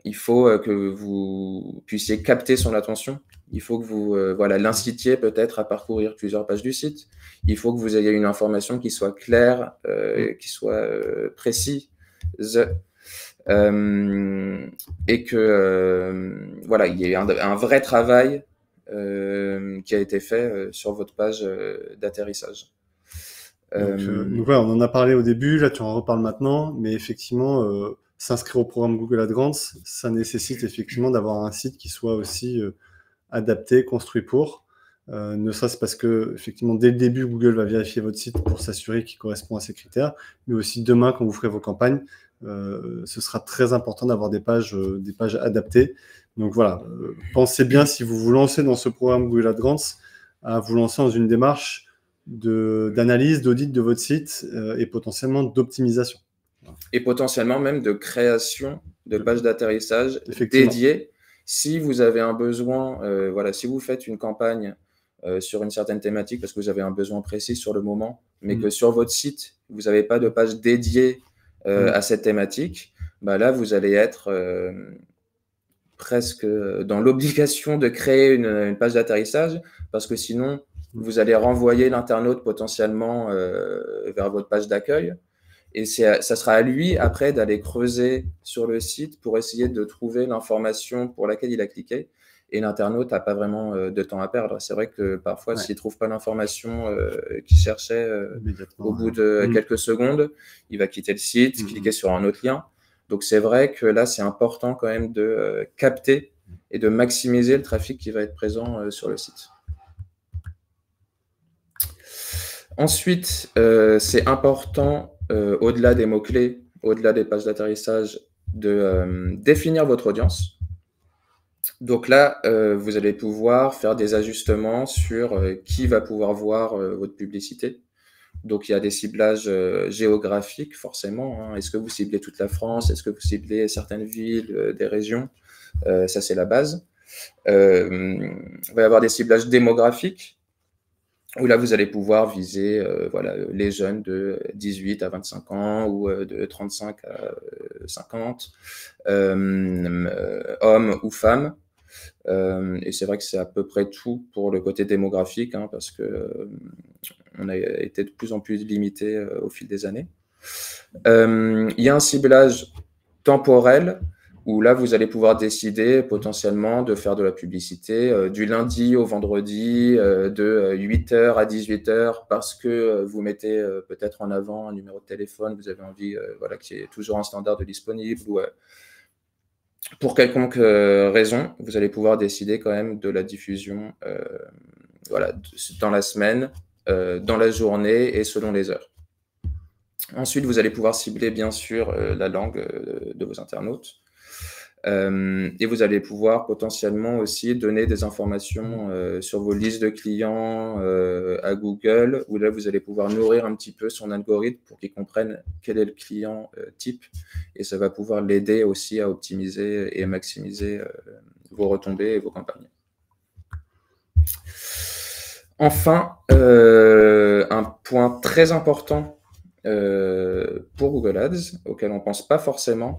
B: il faut que vous puissiez capter son attention. Il faut que vous l'incitiez peut-être à parcourir plusieurs pages du site. Il faut que vous ayez une information qui soit claire, qui soit précise, et que il y ait un vrai travail qui a été fait sur votre page d'atterrissage.
A: Donc voilà, on en a parlé au début, là tu en reparles maintenant, mais effectivement, s'inscrire au programme Google AdGrants, ça nécessite effectivement d'avoir un site qui soit aussi adapté, construit pour. Ne serait-ce parce que effectivement dès le début Google va vérifier votre site pour s'assurer qu'il correspond à ces critères, mais aussi demain quand vous ferez vos campagnes, ce sera très important d'avoir des pages adaptées. Donc voilà, pensez bien si vous vous lancez dans ce programme Google AdGrants à vous lancer dans une démarche d'analyse, d'audit de votre site et potentiellement d'optimisation.
B: Et potentiellement même de création de pages d'atterrissage dédiées. Si vous avez un besoin, si vous faites une campagne sur une certaine thématique parce que vous avez un besoin précis sur le moment, mais que sur votre site, vous n'avez pas de page dédiée à cette thématique, bah là, vous allez être presque dans l'obligation de créer une page d'atterrissage parce que sinon, vous allez renvoyer l'internaute potentiellement vers votre page d'accueil. Et ça sera à lui, après, d'aller creuser sur le site pour essayer de trouver l'information pour laquelle il a cliqué. Et l'internaute n'a pas vraiment de temps à perdre. C'est vrai que parfois, s'il ne trouve pas l'information qu'il cherchait au bout de quelques secondes, il va quitter le site, cliquer sur un autre lien. Donc, c'est vrai que là, c'est important quand même de capter et de maximiser le trafic qui va être présent sur le site. Ensuite, c'est important, au-delà des mots-clés, au-delà des pages d'atterrissage, de définir votre audience. Donc là, vous allez pouvoir faire des ajustements sur qui va pouvoir voir votre publicité. Donc, il y a des ciblages géographiques, forcément, hein. Est-ce que vous ciblez toute la France? Est-ce que vous ciblez certaines villes, des régions? Ça, c'est la base. Il va y avoir des ciblages démographiques, où là, vous allez pouvoir viser voilà, les jeunes de 18 à 25 ans ou de 35 à 50, hommes ou femmes. Et c'est vrai que c'est à peu près tout pour le côté démographique, hein, parce que on a été de plus en plus limité au fil des années. Il y a un ciblage temporel où là, vous allez pouvoir décider potentiellement de faire de la publicité du lundi au vendredi, de 8h à 18h, parce que vous mettez peut-être en avant un numéro de téléphone, vous avez envie voilà, qu'il y ait toujours un standard de disponible, ou pour quelconque raison, vous allez pouvoir décider quand même de la diffusion voilà, dans la semaine, dans la journée et selon les heures. Ensuite, vous allez pouvoir cibler bien sûr la langue de vos internautes. Et vous allez pouvoir potentiellement aussi donner des informations sur vos listes de clients à Google, où là, vous allez pouvoir nourrir un petit peu son algorithme pour qu'il comprenne quel est le client type. Et ça va pouvoir l'aider aussi à optimiser et à maximiser vos retombées et vos campagnes. Enfin, un point très important pour Google Ads, auquel on ne pense pas forcément,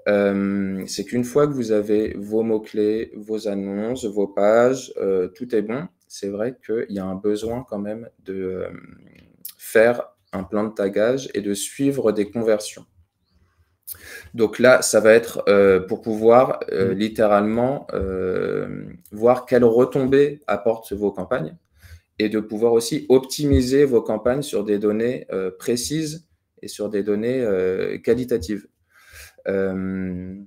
B: c'est qu'une fois que vous avez vos mots-clés, vos annonces, vos pages, tout est bon. C'est vrai qu'il y a un besoin quand même de faire un plan de tagage et de suivre des conversions. Donc là, ça va être pour pouvoir littéralement voir quelles retombées apportent vos campagnes et de pouvoir aussi optimiser vos campagnes sur des données précises et sur des données qualitatives. Je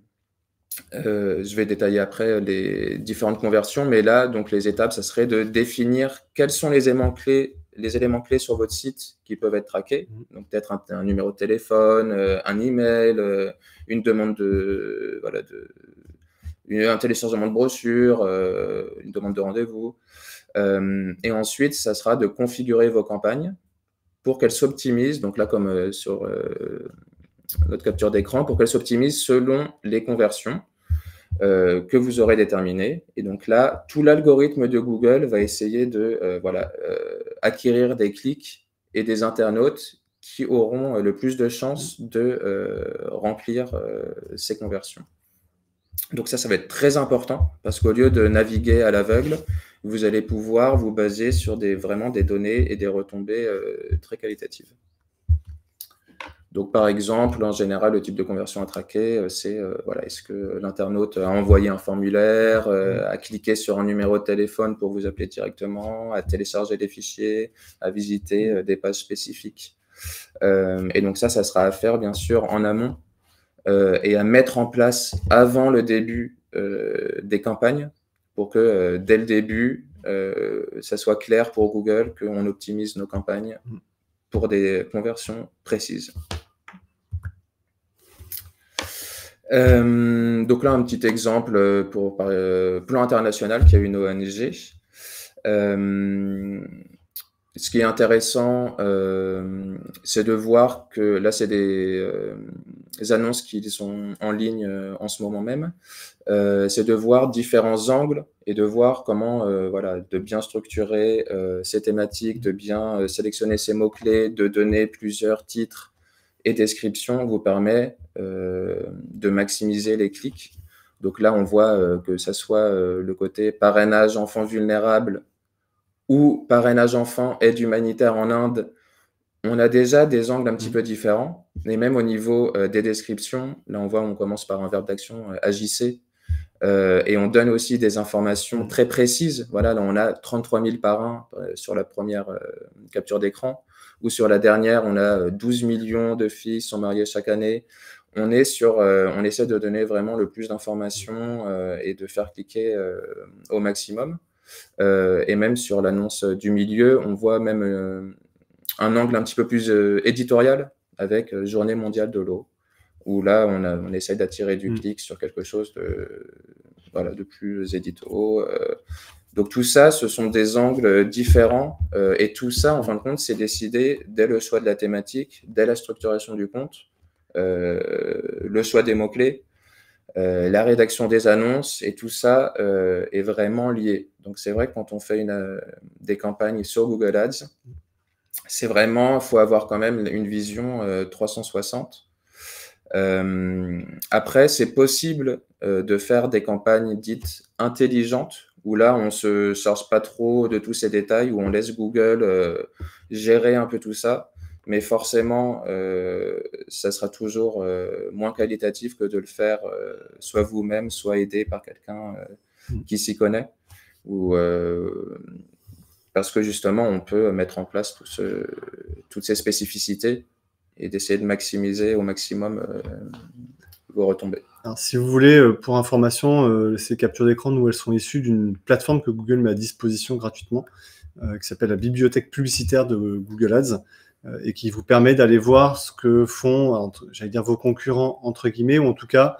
B: vais détailler après les différentes conversions, mais là, donc les étapes, ça serait de définir quels sont les éléments clés sur votre site qui peuvent être traqués. Donc peut-être un numéro de téléphone, un email, une demande un téléchargement de brochure, une demande de rendez-vous. Et ensuite, ça sera de configurer vos campagnes pour qu'elles s'optimisent. Donc là, comme sur notre capture d'écran, pour qu'elles s'optimisent selon les conversions que vous aurez déterminées. Et donc là, tout l'algorithme de Google va essayer de acquérir des clics et des internautes qui auront le plus de chances de remplir ces conversions. Donc ça va être très important parce qu'au lieu de naviguer à l'aveugle, vous allez pouvoir vous baser sur vraiment des données et des retombées très qualitatives. Donc, par exemple, en général, le type de conversion à traquer, c'est est-ce que l'internaute a envoyé un formulaire, a cliqué sur un numéro de téléphone pour vous appeler directement, a téléchargé des fichiers, a visité des pages spécifiques. Et donc ça sera à faire, bien sûr, en amont et à mettre en place avant le début des campagnes pour que dès le début, ça soit clair pour Google qu'on optimise nos campagnes pour des conversions précises. Donc là, un petit exemple pour Plan International, qui a une ONG. Ce qui est intéressant, c'est de voir que là, c'est des annonces qui sont en ligne en ce moment même. C'est de voir différents angles et de voir comment de bien structurer ces thématiques, de bien sélectionner ces mots-clés, de donner plusieurs titres et descriptions vous permet de maximiser les clics. Donc là, on voit que ça soit le côté parrainage enfants vulnérables ou parrainage enfants aide humanitaire en Inde, on a déjà des angles un petit peu différents. Et même au niveau des descriptions, là on voit, on commence par un verbe d'action, agissez, et on donne aussi des informations très précises. Voilà, là on a 33 000 parrains sur la première capture d'écran, ou sur la dernière, on a 12 millions de filles sont mariées chaque année. On essaie de donner vraiment le plus d'informations et de faire cliquer au maximum. Et même sur l'annonce du milieu, on voit même un angle un petit peu plus éditorial avec Journée mondiale de l'eau, où là, on essaye d'attirer du clic sur quelque chose de plus édito. Donc tout ça, ce sont des angles différents et tout ça, en fin de compte, c'est décidé dès le choix de la thématique, dès la structuration du compte, le choix des mots-clés, la rédaction des annonces et tout ça est vraiment lié. Donc c'est vrai que quand on fait des campagnes sur Google Ads, c'est vraiment, il faut avoir quand même une vision 360. Après, c'est possible de faire des campagnes dites intelligentes, où là, on se charge pas trop de tous ces détails, où on laisse Google gérer un peu tout ça. Mais forcément, ça sera toujours moins qualitatif que de le faire soit vous-même, soit aidé par quelqu'un qui s'y connaît. Parce que justement, on peut mettre en place toutes ces spécificités et d'essayer de maximiser au maximum vos retombées.
A: Alors, si vous voulez, pour information, ces captures d'écran, nous, elles sont issues d'une plateforme que Google met à disposition gratuitement, qui s'appelle la bibliothèque publicitaire de Google Ads, et qui vous permet d'aller voir ce que font, j'allais dire, vos concurrents, entre guillemets, ou en tout cas,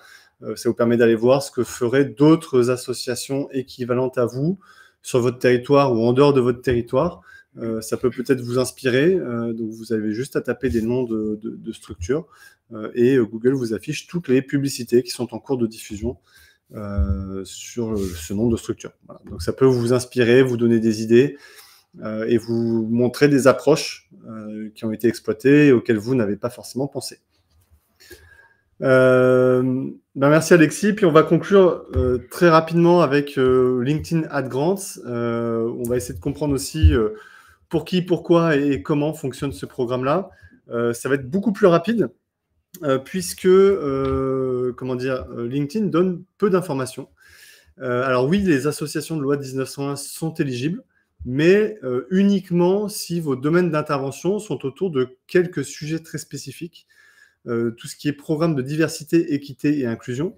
A: ça vous permet d'aller voir ce que feraient d'autres associations équivalentes à vous sur votre territoire ou en dehors de votre territoire. Ça peut peut-être vous inspirer. Donc, vous avez juste à taper des noms de structures et Google vous affiche toutes les publicités qui sont en cours de diffusion sur ce nombre de structures. Voilà. Donc, ça peut vous inspirer, vous donner des idées et vous montrer des approches qui ont été exploitées et auxquelles vous n'avez pas forcément pensé. Merci Alexis, puis on va conclure très rapidement avec LinkedIn Ad Grants. On va essayer de comprendre aussi pour qui, pourquoi et comment fonctionne ce programme-là. Ça va être beaucoup plus rapide puisque LinkedIn donne peu d'informations. Alors oui, les associations de loi 1901 sont éligibles, mais uniquement si vos domaines d'intervention sont autour de quelques sujets très spécifiques. Tout ce qui est programme de diversité, équité et inclusion,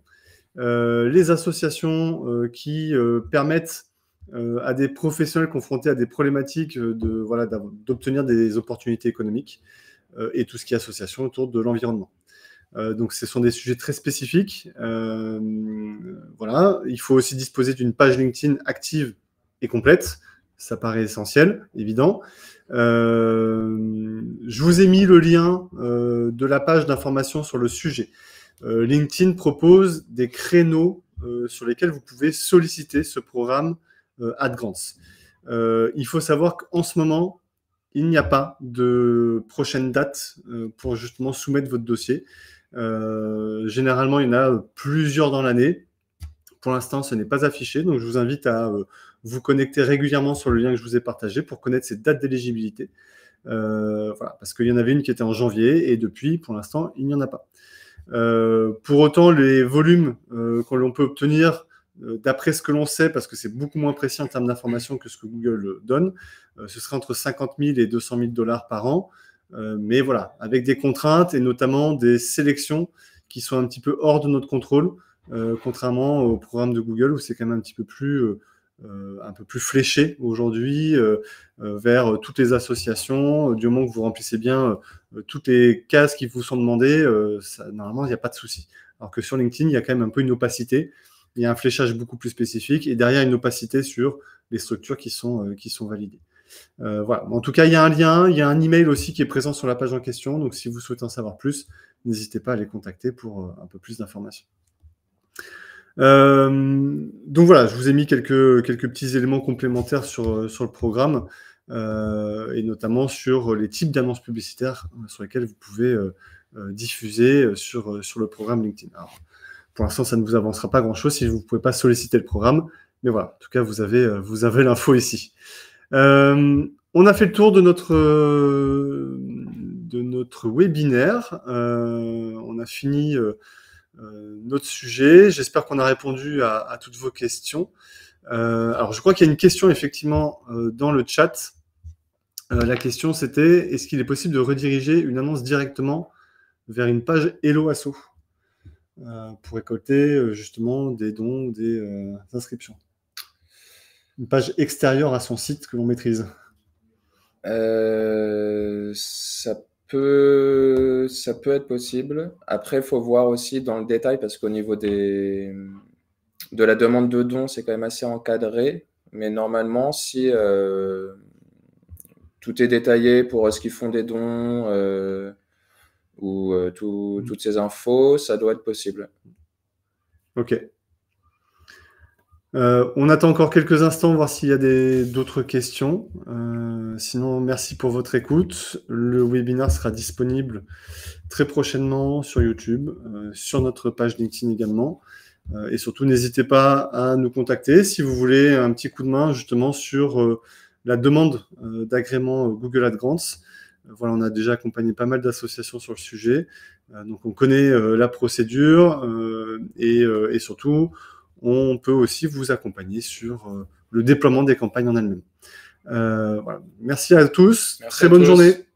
A: les associations qui permettent à des professionnels confrontés à des problématiques d'obtenir des opportunités économiques et tout ce qui est association autour de l'environnement. Donc, ce sont des sujets très spécifiques. Voilà. Il faut aussi disposer d'une page LinkedIn active et complète. Ça paraît essentiel, évident. Je vous ai mis le lien de la page d'information sur le sujet. LinkedIn propose des créneaux sur lesquels vous pouvez solliciter ce programme Ad Grants. Il faut savoir qu'en ce moment, il n'y a pas de prochaine date pour justement soumettre votre dossier. Généralement, il y en a plusieurs dans l'année. Pour l'instant, ce n'est pas affiché, donc je vous invite à vous connecter régulièrement sur le lien que je vous ai partagé pour connaître ces dates d'éligibilité. Voilà, parce qu'il y en avait une qui était en janvier et depuis, pour l'instant, il n'y en a pas. Pour autant, les volumes que l'on peut obtenir, d'après ce que l'on sait, parce que c'est beaucoup moins précis en termes d'information que ce que Google donne, ce serait entre 50 000 et 200 000 $ par an. Mais voilà, avec des contraintes et notamment des sélections qui sont un petit peu hors de notre contrôle, contrairement au programme de Google où c'est quand même un peu plus fléché aujourd'hui vers toutes les associations. Du moment que vous remplissez bien toutes les cases qui vous sont demandées, normalement, il n'y a pas de souci. Alors que sur LinkedIn, il y a quand même un peu une opacité. Il y a un fléchage beaucoup plus spécifique et derrière une opacité sur les structures qui sont validées. Voilà. En tout cas, il y a un lien, il y a un email aussi qui est présent sur la page en question. Donc, si vous souhaitez en savoir plus, n'hésitez pas à les contacter pour un peu plus d'informations. Donc voilà, je vous ai mis quelques petits éléments complémentaires sur le programme et notamment sur les types d'annonces publicitaires sur lesquelles vous pouvez diffuser sur le programme LinkedIn. Alors, pour l'instant, ça ne vous avancera pas grand-chose si vous ne pouvez pas solliciter le programme, mais voilà, en tout cas, vous avez l'info ici. On a fait le tour de notre webinaire. On a fini notre sujet. J'espère qu'on a répondu à toutes vos questions. Alors, je crois qu'il y a une question effectivement dans le chat. La question, c'était est-ce qu'il est possible de rediriger une annonce directement vers une page Hello Asso pour récolter justement des dons ou des inscriptions? Une page extérieure à son site que l'on maîtrise.
B: Ça peut être possible. Après, il faut voir aussi dans le détail parce qu'au niveau de la demande de dons, c'est quand même assez encadré. Mais normalement, si tout est détaillé pour ce qu'ils font des dons ou toutes ces infos, ça doit être possible.
A: Ok. On attend encore quelques instants, voir s'il y a d'autres questions. Sinon, merci pour votre écoute. Le webinaire sera disponible très prochainement sur YouTube, sur notre page LinkedIn également. Et surtout, n'hésitez pas à nous contacter si vous voulez un petit coup de main justement sur la demande d'agrément Google AdGrants. Voilà, on a déjà accompagné pas mal d'associations sur le sujet. Donc, on connaît la procédure et surtout, on peut aussi vous accompagner sur le déploiement des campagnes en elles-mêmes. Voilà. Merci à tous.
B: Merci
A: Très
B: à
A: bonne
B: tous.
A: journée.